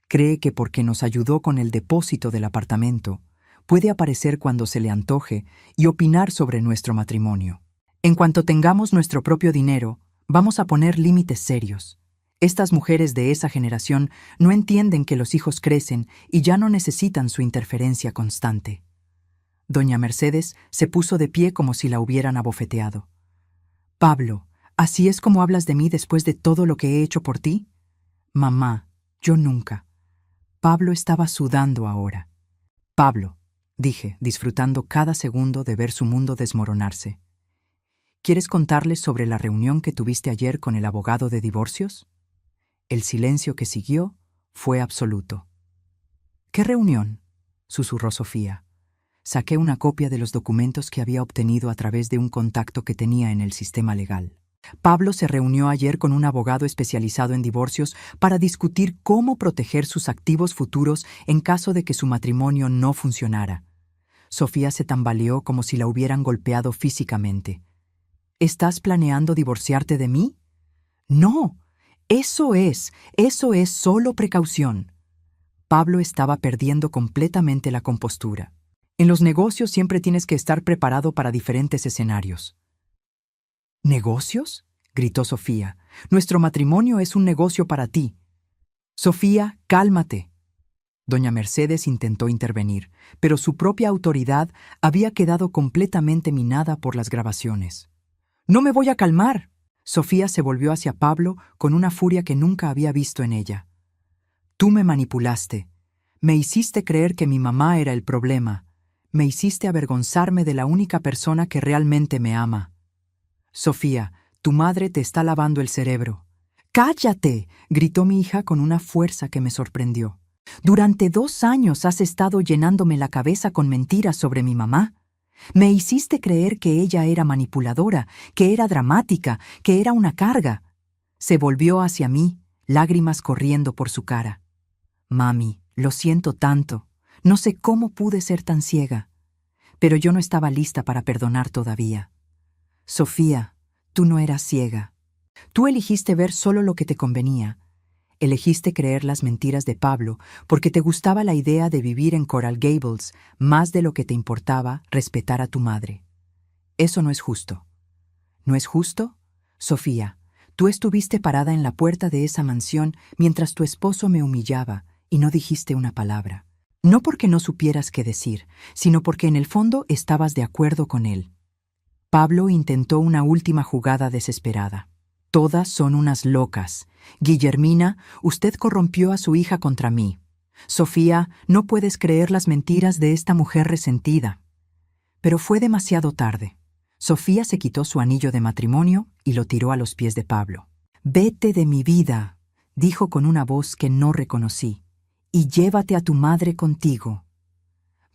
Cree que porque nos ayudó con el depósito del apartamento, puede aparecer cuando se le antoje y opinar sobre nuestro matrimonio. En cuanto tengamos nuestro propio dinero, vamos a poner límites serios. Estas mujeres de esa generación no entienden que los hijos crecen y ya no necesitan su interferencia constante. Doña Mercedes se puso de pie como si la hubieran abofeteado. Pablo, ¿así es como hablas de mí después de todo lo que he hecho por ti? Mamá, yo nunca. Pablo estaba sudando ahora. Pablo, dije, disfrutando cada segundo de ver su mundo desmoronarse. ¿Quieres contarles sobre la reunión que tuviste ayer con el abogado de divorcios? El silencio que siguió fue absoluto. ¿Qué reunión?, susurró Sofía. Saqué una copia de los documentos que había obtenido a través de un contacto que tenía en el sistema legal. Pablo se reunió ayer con un abogado especializado en divorcios para discutir cómo proteger sus activos futuros en caso de que su matrimonio no funcionara. Sofía se tambaleó como si la hubieran golpeado físicamente. ¿Estás planeando divorciarte de mí? No, eso es solo precaución. Pablo estaba perdiendo completamente la compostura. En los negocios siempre tienes que estar preparado para diferentes escenarios. ¿Negocios?, gritó Sofía. Nuestro matrimonio es un negocio para ti. Sofía, cálmate. Doña Mercedes intentó intervenir, pero su propia autoridad había quedado completamente minada por las grabaciones. «¡No me voy a calmar!». Sofía se volvió hacia Pablo con una furia que nunca había visto en ella. «Tú me manipulaste. Me hiciste creer que mi mamá era el problema. Me hiciste avergonzarme de la única persona que realmente me ama. Sofía, tu madre te está lavando el cerebro». «¡Cállate!», gritó mi hija con una fuerza que me sorprendió. «Durante 2 años has estado llenándome la cabeza con mentiras sobre mi mamá. Me hiciste creer que ella era manipuladora, que era dramática, que era una carga». Se volvió hacia mí, lágrimas corriendo por su cara. «Mami, lo siento tanto. No sé cómo pude ser tan ciega». Pero yo no estaba lista para perdonar todavía. «Sofía, tú no eras ciega. Tú elegiste ver solo lo que te convenía. Elegiste creer las mentiras de Pablo porque te gustaba la idea de vivir en Coral Gables más de lo que te importaba respetar a tu madre. Eso no es justo». «¿No es justo? Sofía, tú estuviste parada en la puerta de esa mansión mientras tu esposo me humillaba y no dijiste una palabra. No porque no supieras qué decir, sino porque en el fondo estabas de acuerdo con él». Pablo intentó una última jugada desesperada. «Todas son unas locas. Guillermina, usted corrompió a su hija contra mí. Sofía, no puedes creer las mentiras de esta mujer resentida». Pero fue demasiado tarde. Sofía se quitó su anillo de matrimonio y lo tiró a los pies de Pablo. «Vete de mi vida», dijo con una voz que no reconocí, «y llévate a tu madre contigo».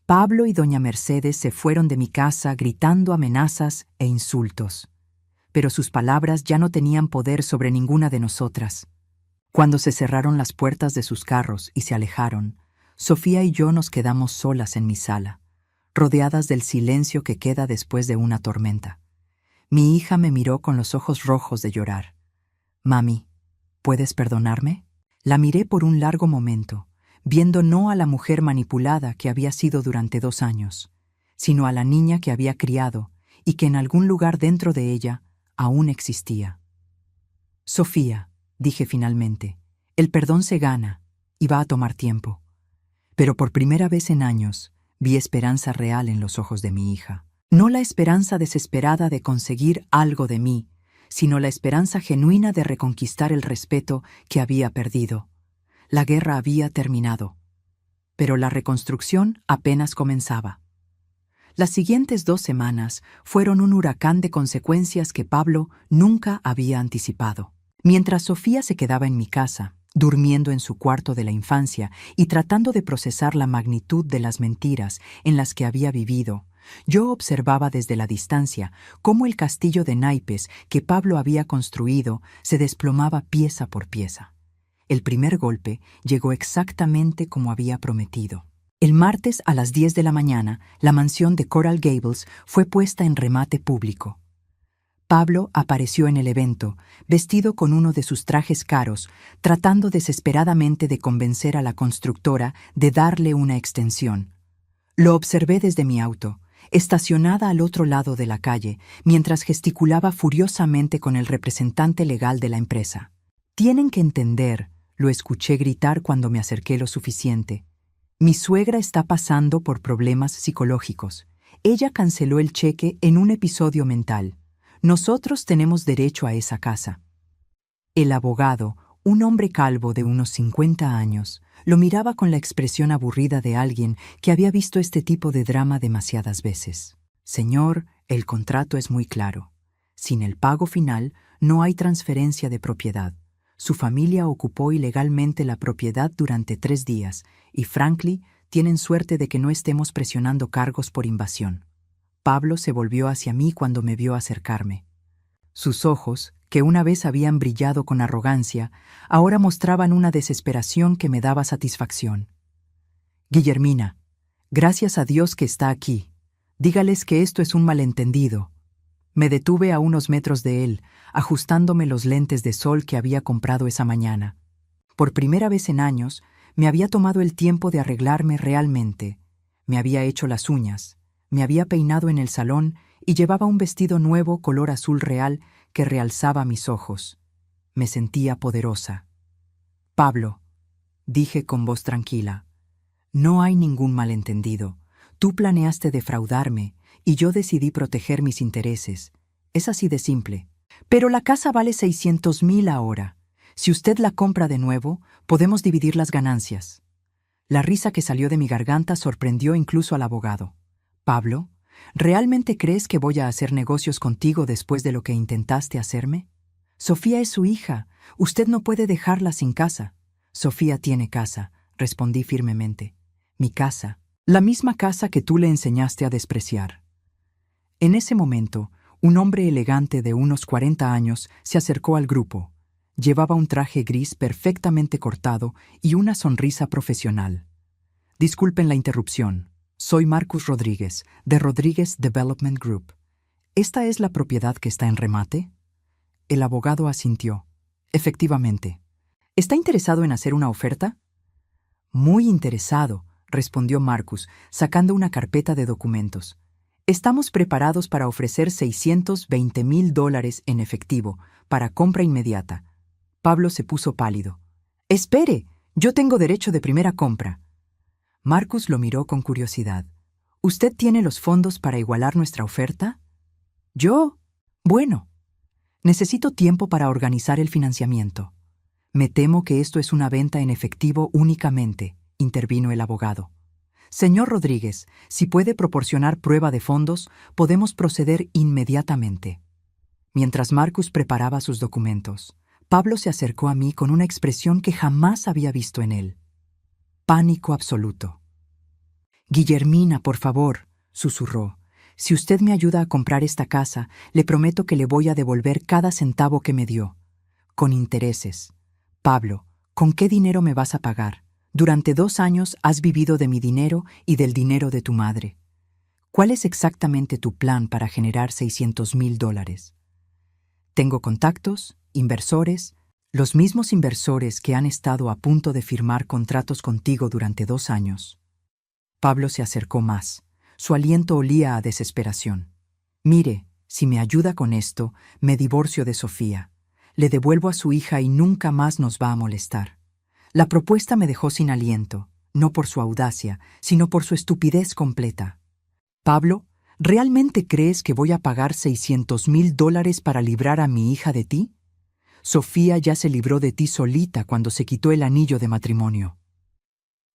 Pablo y doña Mercedes se fueron de mi casa gritando amenazas e insultos. Pero sus palabras ya no tenían poder sobre ninguna de nosotras. Cuando se cerraron las puertas de sus carros y se alejaron, Sofía y yo nos quedamos solas en mi sala, rodeadas del silencio que queda después de una tormenta. Mi hija me miró con los ojos rojos de llorar. «Mami, ¿puedes perdonarme?». La miré por un largo momento, viendo no a la mujer manipulada que había sido durante 2 años, sino a la niña que había criado y que en algún lugar dentro de ella aún existía. «Sofía», dije finalmente, «el perdón se gana y va a tomar tiempo». Pero por primera vez en años vi esperanza real en los ojos de mi hija. No la esperanza desesperada de conseguir algo de mí, sino la esperanza genuina de reconquistar el respeto que había perdido. La guerra había terminado, pero la reconstrucción apenas comenzaba. Las siguientes 2 semanas fueron un huracán de consecuencias que Pablo nunca había anticipado. Mientras Sofía se quedaba en mi casa, durmiendo en su cuarto de la infancia y tratando de procesar la magnitud de las mentiras en las que había vivido, yo observaba desde la distancia cómo el castillo de naipes que Pablo había construido se desplomaba pieza por pieza. El primer golpe llegó exactamente como había prometido. El martes a las 10 de la mañana, la mansión de Coral Gables fue puesta en remate público. Pablo apareció en el evento, vestido con uno de sus trajes caros, tratando desesperadamente de convencer a la constructora de darle una extensión. Lo observé desde mi auto, estacionada al otro lado de la calle, mientras gesticulaba furiosamente con el representante legal de la empresa. «Tienen que entender», lo escuché gritar cuando me acerqué lo suficiente. «Mi suegra está pasando por problemas psicológicos. Ella canceló el cheque en un episodio mental. Nosotros tenemos derecho a esa casa». El abogado, un hombre calvo de unos 50 años, lo miraba con la expresión aburrida de alguien que había visto este tipo de drama demasiadas veces. «Señor, el contrato es muy claro. Sin el pago final, no hay transferencia de propiedad. Su familia ocupó ilegalmente la propiedad durante 3 días y, frankly, tienen suerte de que no estemos presionando cargos por invasión». Pablo se volvió hacia mí cuando me vio acercarme. Sus ojos, que una vez habían brillado con arrogancia, ahora mostraban una desesperación que me daba satisfacción. «Guillermina, gracias a Dios que está aquí. Dígales que esto es un malentendido». Me detuve a unos metros de él, ajustándome los lentes de sol que había comprado esa mañana. Por primera vez en años, me había tomado el tiempo de arreglarme realmente. Me había hecho las uñas, me había peinado en el salón y llevaba un vestido nuevo color azul real que realzaba mis ojos. Me sentía poderosa. «Pablo», dije con voz tranquila, No hay ningún malentendido. Tú planeaste defraudarme y yo decidí proteger mis intereses. Es así de simple. Pero la casa vale 600,000 ahora. Si usted la compra de nuevo, podemos dividir las ganancias. La risa que salió de mi garganta sorprendió incluso al abogado. Pablo, ¿realmente crees que voy a hacer negocios contigo después de lo que intentaste hacerme? Sofía es su hija. Usted no puede dejarla sin casa. Sofía tiene casa, respondí firmemente. Mi casa. La misma casa que tú le enseñaste a despreciar. En ese momento, un hombre elegante de unos 40 años se acercó al grupo. Llevaba un traje gris perfectamente cortado y una sonrisa profesional. Disculpen la interrupción. Soy Marcus Rodríguez, de Rodríguez Development Group. ¿Esta es la propiedad que está en remate? El abogado asintió. Efectivamente. ¿Está interesado en hacer una oferta? Muy interesado, respondió Marcus, sacando una carpeta de documentos. Estamos preparados para ofrecer $620,000 en efectivo, para compra inmediata. Pablo se puso pálido. ¡Espere! Yo tengo derecho de primera compra. Marcus lo miró con curiosidad. ¿Usted tiene los fondos para igualar nuestra oferta? ¿Yo? Bueno. Necesito tiempo para organizar el financiamiento. Me temo que esto es una venta en efectivo únicamente, intervino el abogado. Señor Rodríguez, si puede proporcionar prueba de fondos, podemos proceder inmediatamente. Mientras Marcus preparaba sus documentos, Pablo se acercó a mí con una expresión que jamás había visto en él. Pánico absoluto. Guillermina, por favor, susurró. Si usted me ayuda a comprar esta casa, le prometo que le voy a devolver cada centavo que me dio. Con intereses. Pablo, ¿con qué dinero me vas a pagar? Durante 2 años has vivido de mi dinero y del dinero de tu madre. ¿Cuál es exactamente tu plan para generar $600,000? Tengo contactos, inversores, los mismos inversores que han estado a punto de firmar contratos contigo durante 2 años. Pablo se acercó más. Su aliento olía a desesperación. Mire, si me ayuda con esto, me divorcio de Sofía. Le devuelvo a su hija y nunca más nos va a molestar. La propuesta me dejó sin aliento, no por su audacia, sino por su estupidez completa. Pablo, ¿realmente crees que voy a pagar $600,000 para librar a mi hija de ti? Sofía ya se libró de ti solita cuando se quitó el anillo de matrimonio.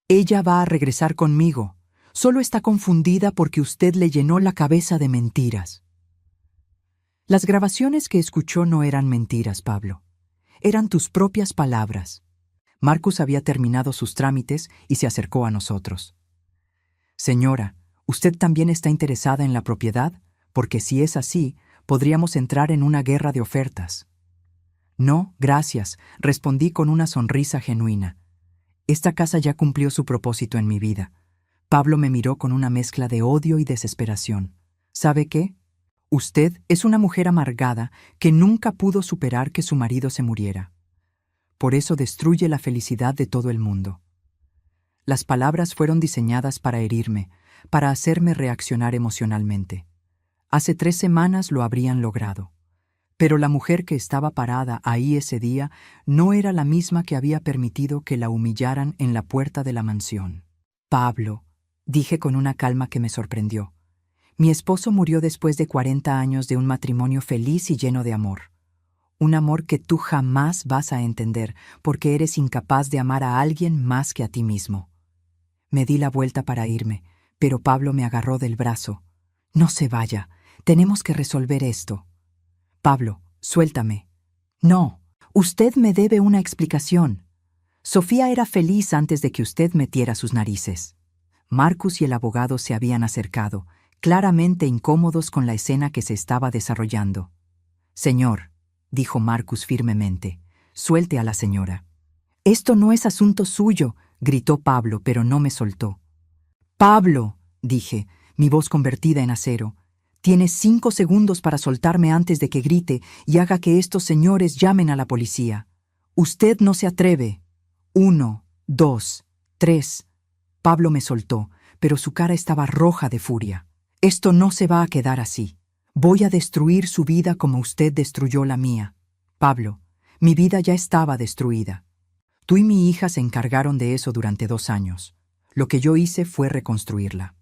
Ella va a regresar conmigo. Solo está confundida porque usted le llenó la cabeza de mentiras. Las grabaciones que escuchó no eran mentiras, Pablo. Eran tus propias palabras. Marcus había terminado sus trámites y se acercó a nosotros. Señora, ¿usted también está interesada en la propiedad? Porque si es así, podríamos entrar en una guerra de ofertas. No, gracias, respondí con una sonrisa genuina. Esta casa ya cumplió su propósito en mi vida. Pablo me miró con una mezcla de odio y desesperación. ¿Sabe qué? Usted es una mujer amargada que nunca pudo superar que su marido se muriera. Por eso destruye la felicidad de todo el mundo. Las palabras fueron diseñadas para herirme, para hacerme reaccionar emocionalmente. Hace 3 semanas lo habrían logrado. Pero la mujer que estaba parada ahí ese día no era la misma que había permitido que la humillaran en la puerta de la mansión. Pablo, dije con una calma que me sorprendió. Mi esposo murió después de 40 años de un matrimonio feliz y lleno de amor. Un amor que tú jamás vas a entender porque eres incapaz de amar a alguien más que a ti mismo. Me di la vuelta para irme, pero Pablo me agarró del brazo. No se vaya, tenemos que resolver esto. Pablo, suéltame. No, usted me debe una explicación. Sofía era feliz antes de que usted metiera sus narices. Marcus y el abogado se habían acercado, claramente incómodos con la escena que se estaba desarrollando. Señor, dijo Marcus firmemente, suelte a la señora. Esto no es asunto suyo, gritó Pablo, pero no me soltó. Pablo, dije, mi voz convertida en acero, tienes 5 segundos para soltarme antes de que grite y haga que estos señores llamen a la policía. Usted no se atreve. 1, 2, 3. Pablo me soltó, pero su cara estaba roja de furia. Esto no se va a quedar así. Voy a destruir su vida como usted destruyó la mía. Pablo, mi vida ya estaba destruida. Tú y mi hija se encargaron de eso durante 2 años. Lo que yo hice fue reconstruirla.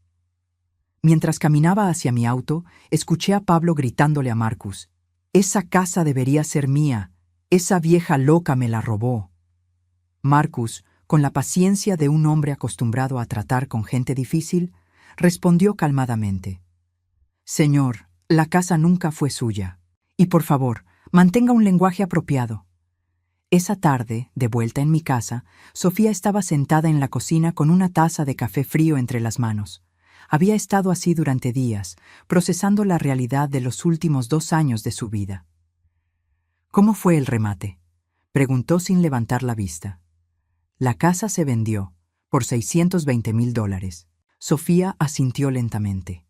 Mientras caminaba hacia mi auto, escuché a Pablo gritándole a Marcus: «Esa casa debería ser mía. Esa vieja loca me la robó». Marcus, con la paciencia de un hombre acostumbrado a tratar con gente difícil, respondió calmadamente: «Señor, la casa nunca fue suya. Y por favor, mantenga un lenguaje apropiado». Esa tarde, de vuelta en mi casa, Sofía estaba sentada en la cocina con una taza de café frío entre las manos. Había estado así durante días, procesando la realidad de los últimos 2 años de su vida. «¿Cómo fue el remate?», preguntó sin levantar la vista. «La casa se vendió por $620,000. Sofía asintió lentamente.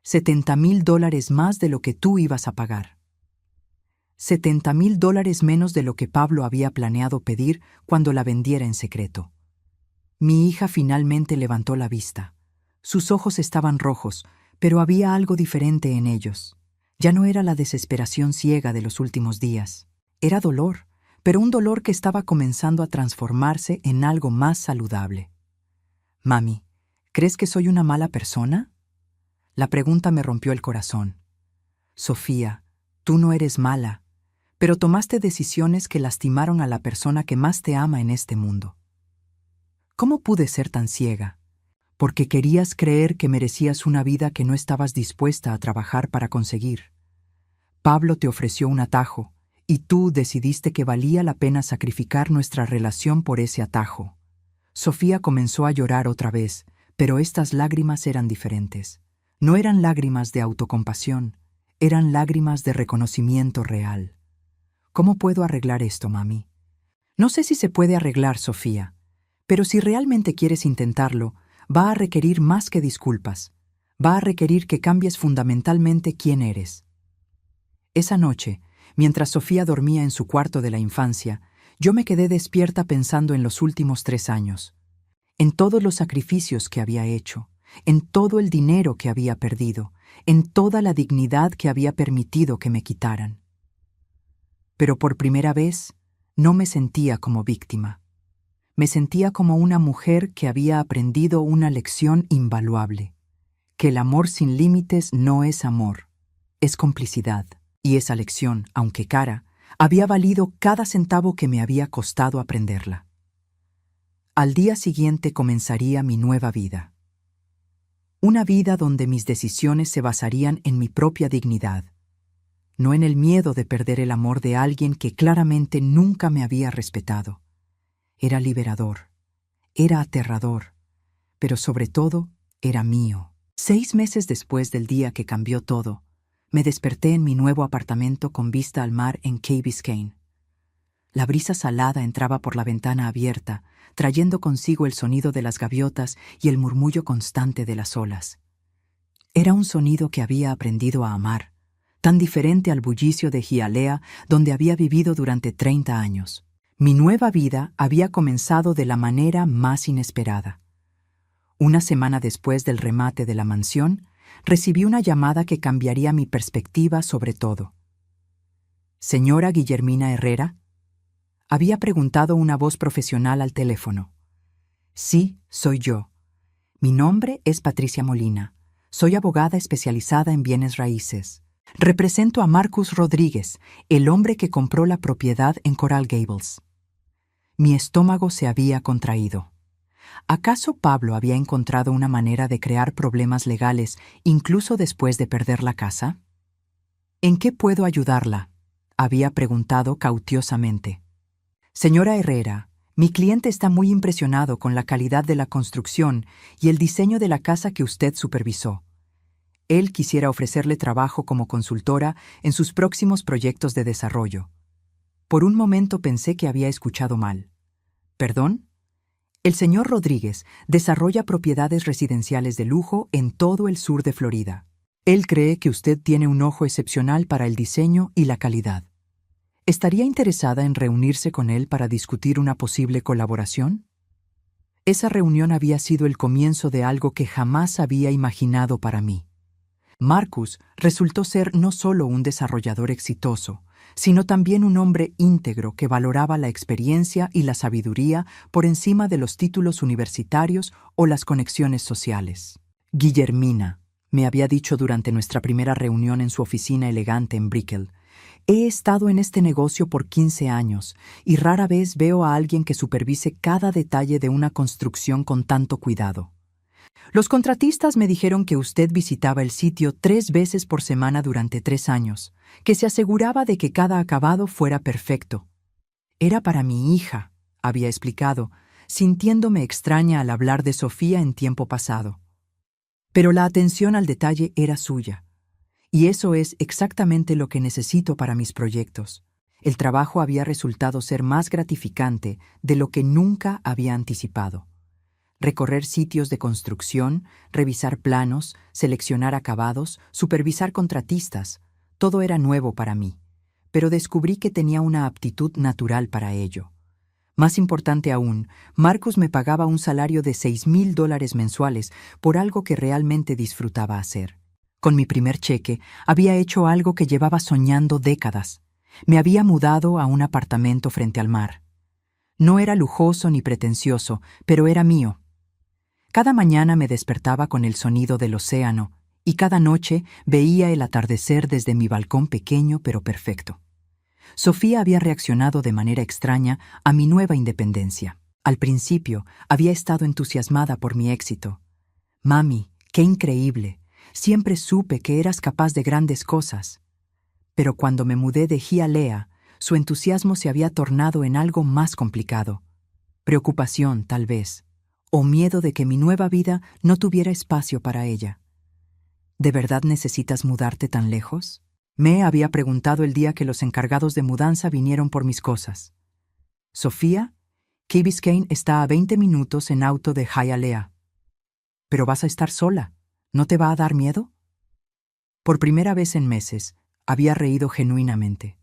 $70,000 más de lo que tú ibas a pagar. $70,000 menos de lo que Pablo había planeado pedir cuando la vendiera en secreto. Mi hija finalmente levantó la vista. Sus ojos estaban rojos, pero había algo diferente en ellos. Ya no era la desesperación ciega de los últimos días. Era dolor, pero un dolor que estaba comenzando a transformarse en algo más saludable. «Mami, ¿crees que soy una mala persona?». La pregunta me rompió el corazón. «Sofía, tú no eres mala, pero tomaste decisiones que lastimaron a la persona que más te ama en este mundo». «¿Cómo pude ser tan ciega? Porque querías creer que merecías una vida que no estabas dispuesta a trabajar para conseguir. Pablo te ofreció un atajo, y tú decidiste que valía la pena sacrificar nuestra relación por ese atajo». Sofía comenzó a llorar otra vez, pero estas lágrimas eran diferentes. No eran lágrimas de autocompasión, eran lágrimas de reconocimiento real. «¿Cómo puedo arreglar esto, mami?». «No sé si se puede arreglar, Sofía, pero si realmente quieres intentarlo, va a requerir más que disculpas. Va a requerir que cambies fundamentalmente quién eres». Esa noche, mientras Sofía dormía en su cuarto de la infancia, yo me quedé despierta pensando en los últimos 3 años, en todos los sacrificios que había hecho, en todo el dinero que había perdido, en toda la dignidad que había permitido que me quitaran. Pero por primera vez, no me sentía como víctima. Me sentía como una mujer que había aprendido una lección invaluable, que el amor sin límites no es amor, es complicidad. Y esa lección, aunque cara, había valido cada centavo que me había costado aprenderla. Al día siguiente comenzaría mi nueva vida. Una vida donde mis decisiones se basarían en mi propia dignidad, no en el miedo de perder el amor de alguien que claramente nunca me había respetado. Era liberador, era aterrador, pero sobre todo era mío. 6 meses después del día que cambió todo, me desperté en mi nuevo apartamento con vista al mar en Key Biscayne. La brisa salada entraba por la ventana abierta, trayendo consigo el sonido de las gaviotas y el murmullo constante de las olas. Era un sonido que había aprendido a amar, tan diferente al bullicio de Hialeah, donde había vivido durante 30 años. Mi nueva vida había comenzado de la manera más inesperada. Una semana después del remate de la mansión, recibí una llamada que cambiaría mi perspectiva sobre todo. «¿Señora Guillermina Herrera?», había preguntado una voz profesional al teléfono. «Sí, soy yo. Mi nombre es Patricia Molina. Soy abogada especializada en bienes raíces. Represento a Marcus Rodríguez, el hombre que compró la propiedad en Coral Gables». Mi estómago se había contraído. ¿Acaso Pablo había encontrado una manera de crear problemas legales incluso después de perder la casa? «¿En qué puedo ayudarla?», había preguntado cautelosamente. «Señora Herrera, mi cliente está muy impresionado con la calidad de la construcción y el diseño de la casa que usted supervisó. Él quisiera ofrecerle trabajo como consultora en sus próximos proyectos de desarrollo». Por un momento pensé que había escuchado mal. «¿Perdón?». «El señor Rodríguez desarrolla propiedades residenciales de lujo en todo el sur de Florida. Él cree que usted tiene un ojo excepcional para el diseño y la calidad. ¿Estaría interesada en reunirse con él para discutir una posible colaboración?». Esa reunión había sido el comienzo de algo que jamás había imaginado para mí. Marcus resultó ser no solo un desarrollador exitoso, sino también un hombre íntegro que valoraba la experiencia y la sabiduría por encima de los títulos universitarios o las conexiones sociales. Guillermina, me había dicho durante nuestra primera reunión en su oficina elegante en Brickell, he estado en este negocio por 15 años y rara vez veo a alguien que supervise cada detalle de una construcción con tanto cuidado. Los contratistas me dijeron que usted visitaba el sitio 3 veces por semana durante 3 años, que se aseguraba de que cada acabado fuera perfecto. Era para mi hija, había explicado, sintiéndome extraña al hablar de Sofía en tiempo pasado. Pero la atención al detalle era suya, y eso es exactamente lo que necesito para mis proyectos. El trabajo había resultado ser más gratificante de lo que nunca había anticipado. Recorrer sitios de construcción, revisar planos, seleccionar acabados, supervisar contratistas, todo era nuevo para mí, pero descubrí que tenía una aptitud natural para ello. Más importante aún, Marcus me pagaba un salario de $6,000 mensuales por algo que realmente disfrutaba hacer. Con mi primer cheque, había hecho algo que llevaba soñando décadas. Me había mudado a un apartamento frente al mar. No era lujoso ni pretencioso, pero era mío. Cada mañana me despertaba con el sonido del océano y cada noche veía el atardecer desde mi balcón pequeño pero perfecto. Sofía había reaccionado de manera extraña a mi nueva independencia. Al principio, había estado entusiasmada por mi éxito. «Mami, qué increíble. Siempre supe que eras capaz de grandes cosas». Pero cuando me mudé de Hialeah, su entusiasmo se había tornado en algo más complicado. Preocupación, tal vez, o miedo de que mi nueva vida no tuviera espacio para ella. ¿De verdad necesitas mudarte tan lejos?, me había preguntado el día que los encargados de mudanza vinieron por mis cosas. Sofía, Key Biscayne está a 20 minutos en auto de Hialeah. Pero vas a estar sola. ¿No te va a dar miedo? Por primera vez en meses, había reído genuinamente.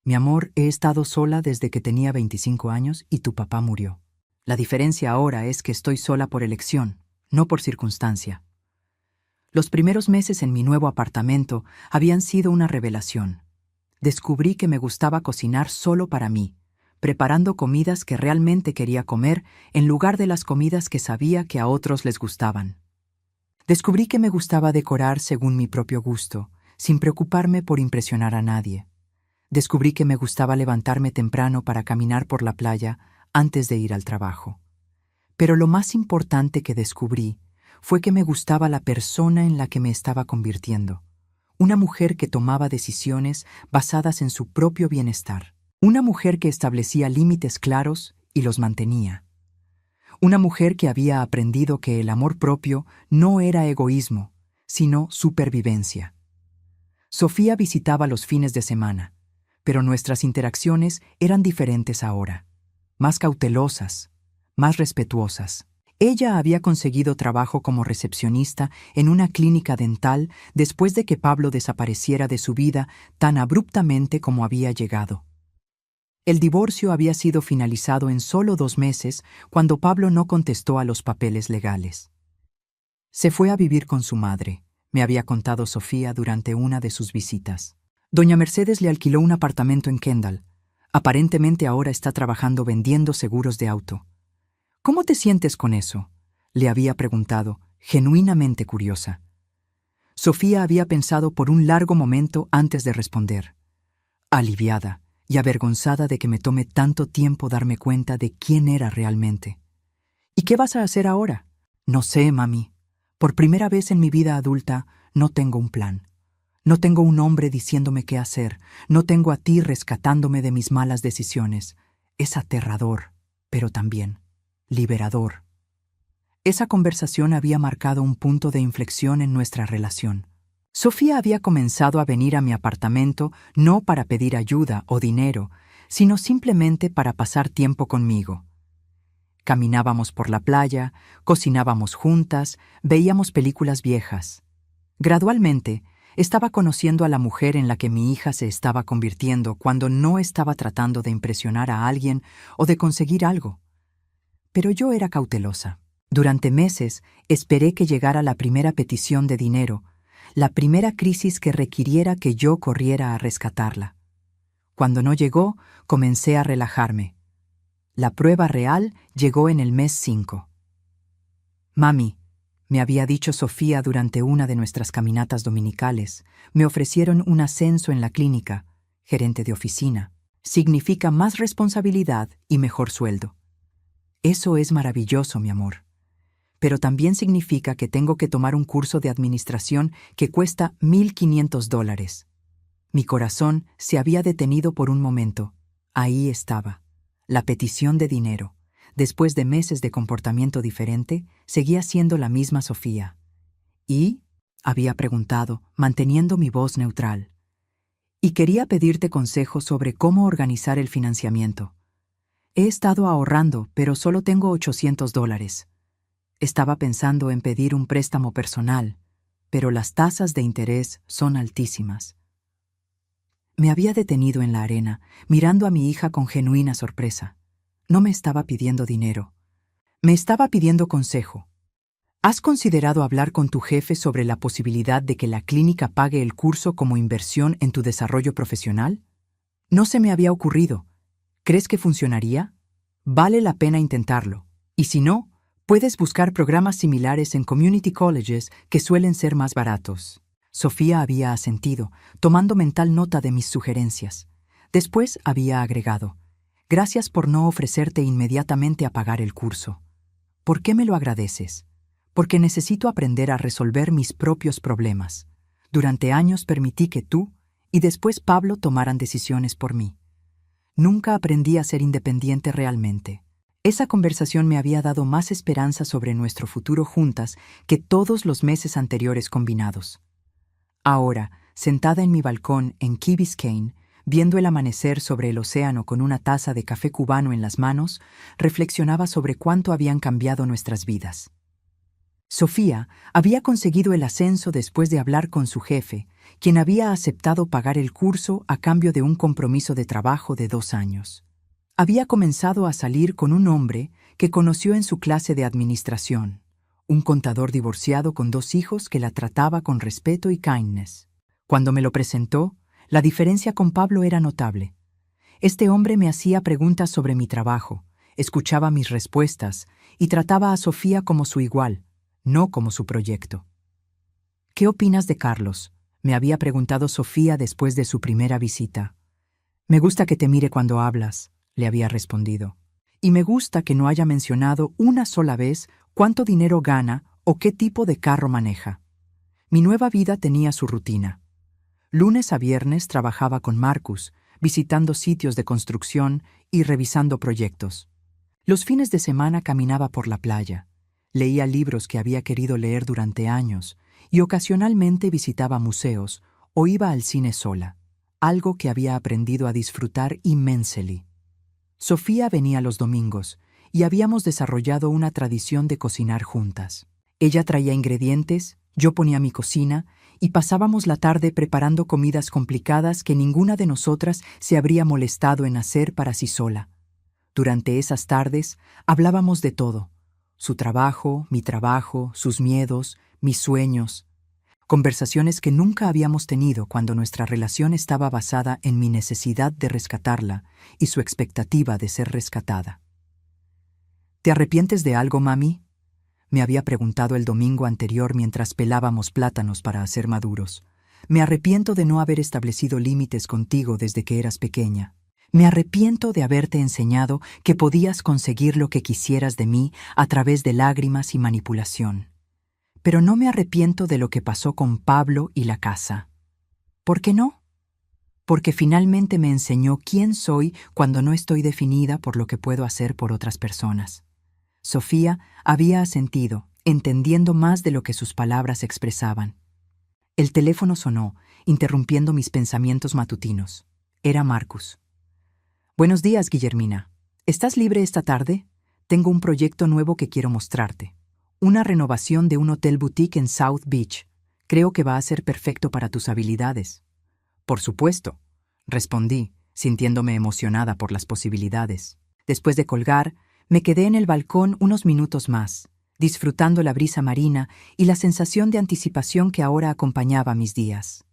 Mi amor, he estado sola desde que tenía 25 años y tu papá murió. La diferencia ahora es que estoy sola por elección, no por circunstancia. Los primeros meses en mi nuevo apartamento habían sido una revelación. Descubrí que me gustaba cocinar solo para mí, preparando comidas que realmente quería comer en lugar de las comidas que sabía que a otros les gustaban. Descubrí que me gustaba decorar según mi propio gusto, sin preocuparme por impresionar a nadie. Descubrí que me gustaba levantarme temprano para caminar por la playa antes de ir al trabajo. Pero lo más importante que descubrí fue que me gustaba la persona en la que me estaba convirtiendo. Una mujer que tomaba decisiones basadas en su propio bienestar. Una mujer que establecía límites claros y los mantenía. Una mujer que había aprendido que el amor propio no era egoísmo, sino supervivencia. Sofía visitaba los fines de semana, pero nuestras interacciones eran diferentes ahora, más cautelosas, más respetuosas. Ella había conseguido trabajo como recepcionista en una clínica dental después de que Pablo desapareciera de su vida tan abruptamente como había llegado. El divorcio había sido finalizado en solo 2 meses cuando Pablo no contestó a los papeles legales. Se fue a vivir con su madre, me había contado Sofía durante una de sus visitas. Doña Mercedes le alquiló un apartamento en Kendall. Aparentemente ahora está trabajando vendiendo seguros de auto. ¿Cómo te sientes con eso?, le había preguntado, genuinamente curiosa. Sofía había pensado por un largo momento antes de responder. Aliviada y avergonzada de que me tome tanto tiempo darme cuenta de quién era realmente. ¿Y qué vas a hacer ahora? No sé, mami. Por primera vez en mi vida adulta, no tengo un plan. No tengo un hombre diciéndome qué hacer. No tengo a ti rescatándome de mis malas decisiones. Es aterrador, pero también liberador. Esa conversación había marcado un punto de inflexión en nuestra relación. Sofía había comenzado a venir a mi apartamento no para pedir ayuda o dinero, sino simplemente para pasar tiempo conmigo. Caminábamos por la playa, cocinábamos juntas, veíamos películas viejas. Gradualmente, estaba conociendo a la mujer en la que mi hija se estaba convirtiendo cuando no estaba tratando de impresionar a alguien o de conseguir algo. Pero yo era cautelosa. Durante meses esperé que llegara la primera petición de dinero, la primera crisis que requiriera que yo corriera a rescatarla. Cuando no llegó, comencé a relajarme. La prueba real llegó en el mes 5. Mami, me había dicho Sofía durante una de nuestras caminatas dominicales, me ofrecieron un ascenso en la clínica, gerente de oficina. Significa más responsabilidad y mejor sueldo. Eso es maravilloso, mi amor. Pero también significa que tengo que tomar un curso de administración que cuesta $1,500. Mi corazón se había detenido por un momento. Ahí estaba, la petición de dinero. Después de meses de comportamiento diferente, seguía siendo la misma Sofía. ¿Y? Había preguntado, manteniendo mi voz neutral. Y quería pedirte consejo sobre cómo organizar el financiamiento. He estado ahorrando, pero solo tengo $800. Estaba pensando en pedir un préstamo personal, pero las tasas de interés son altísimas. Me había detenido en la arena, mirando a mi hija con genuina sorpresa. No me estaba pidiendo dinero. Me estaba pidiendo consejo. ¿Has considerado hablar con tu jefe sobre la posibilidad de que la clínica pague el curso como inversión en tu desarrollo profesional? No se me había ocurrido. ¿Crees que funcionaría? Vale la pena intentarlo. Y si no, puedes buscar programas similares en community colleges que suelen ser más baratos. Sofía había asentido, tomando mental nota de mis sugerencias. Después había agregado: gracias por no ofrecerte inmediatamente a pagar el curso. ¿Por qué me lo agradeces? Porque necesito aprender a resolver mis propios problemas. Durante años permití que tú y después Pablo tomaran decisiones por mí. Nunca aprendí a ser independiente realmente. Esa conversación me había dado más esperanza sobre nuestro futuro juntas que todos los meses anteriores combinados. Ahora, sentada en mi balcón en Key Biscayne, viendo el amanecer sobre el océano con una taza de café cubano en las manos, reflexionaba sobre cuánto habían cambiado nuestras vidas. Sofía había conseguido el ascenso después de hablar con su jefe, quien había aceptado pagar el curso a cambio de un compromiso de trabajo de 2 años. Había comenzado a salir con un hombre que conoció en su clase de administración, un contador divorciado con 2 hijos que la trataba con respeto y kindness. Cuando me lo presentó, la diferencia con Pablo era notable. Este hombre me hacía preguntas sobre mi trabajo, escuchaba mis respuestas y trataba a Sofía como su igual, no como su proyecto. ¿Qué opinas de Carlos?, me había preguntado Sofía después de su primera visita. Me gusta que te mire cuando hablas, le había respondido. Y me gusta que no haya mencionado una sola vez cuánto dinero gana o qué tipo de carro maneja. Mi nueva vida tenía su rutina. Lunes a viernes trabajaba con Marcus, visitando sitios de construcción y revisando proyectos. Los fines de semana caminaba por la playa. Leía libros que había querido leer durante años y ocasionalmente visitaba museos o iba al cine sola, algo que había aprendido a disfrutar inmensely. Sofía venía los domingos y habíamos desarrollado una tradición de cocinar juntas. Ella traía ingredientes, yo ponía mi cocina y pasábamos la tarde preparando comidas complicadas que ninguna de nosotras se habría molestado en hacer para sí sola. Durante esas tardes hablábamos de todo: su trabajo, mi trabajo, sus miedos, mis sueños. Conversaciones que nunca habíamos tenido cuando nuestra relación estaba basada en mi necesidad de rescatarla y su expectativa de ser rescatada. ¿Te arrepientes de algo, mami?, me había preguntado el domingo anterior mientras pelábamos plátanos para hacer maduros. Me arrepiento de no haber establecido límites contigo desde que eras pequeña. Me arrepiento de haberte enseñado que podías conseguir lo que quisieras de mí a través de lágrimas y manipulación. Pero no me arrepiento de lo que pasó con Pablo y la casa. ¿Por qué no? Porque finalmente me enseñó quién soy cuando no estoy definida por lo que puedo hacer por otras personas. Sofía había asentido, entendiendo más de lo que sus palabras expresaban. El teléfono sonó, interrumpiendo mis pensamientos matutinos. Era Marcus. Buenos días, Guillermina. ¿Estás libre esta tarde? Tengo un proyecto nuevo que quiero mostrarte. Una renovación de un hotel boutique en South Beach. Creo que va a ser perfecto para tus habilidades. Por supuesto, respondí, sintiéndome emocionada por las posibilidades. Después de colgar, me quedé en el balcón unos minutos más, disfrutando la brisa marina y la sensación de anticipación que ahora acompañaba mis días.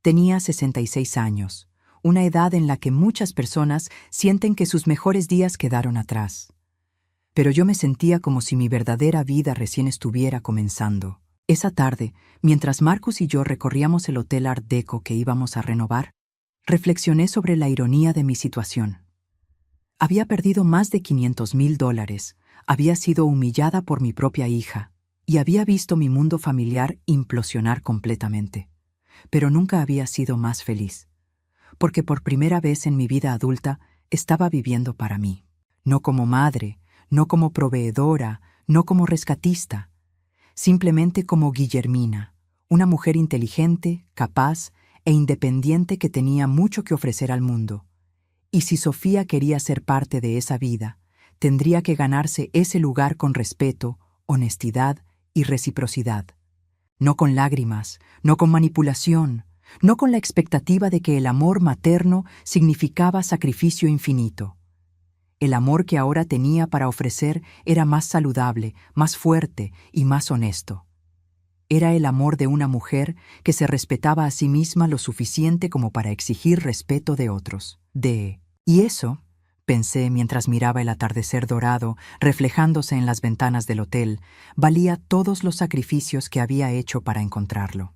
Tenía 66 años, una edad en la que muchas personas sienten que sus mejores días quedaron atrás. Pero yo me sentía como si mi verdadera vida recién estuviera comenzando. Esa tarde, mientras Marcus y yo recorríamos el Hotel Art Deco que íbamos a renovar, reflexioné sobre la ironía de mi situación. Había perdido más de $500,000, había sido humillada por mi propia hija y había visto mi mundo familiar implosionar completamente. Pero nunca había sido más feliz, porque por primera vez en mi vida adulta estaba viviendo para mí. No como madre, no como proveedora, no como rescatista, simplemente como Guillermina, una mujer inteligente, capaz e independiente que tenía mucho que ofrecer al mundo. Y si Sofía quería ser parte de esa vida, tendría que ganarse ese lugar con respeto, honestidad y reciprocidad. No con lágrimas, no con manipulación, no con la expectativa de que el amor materno significaba sacrificio infinito. El amor que ahora tenía para ofrecer era más saludable, más fuerte y más honesto. Era el amor de una mujer que se respetaba a sí misma lo suficiente como para exigir respeto de otros. Y eso, pensé mientras miraba el atardecer dorado reflejándose en las ventanas del hotel, valía todos los sacrificios que había hecho para encontrarlo.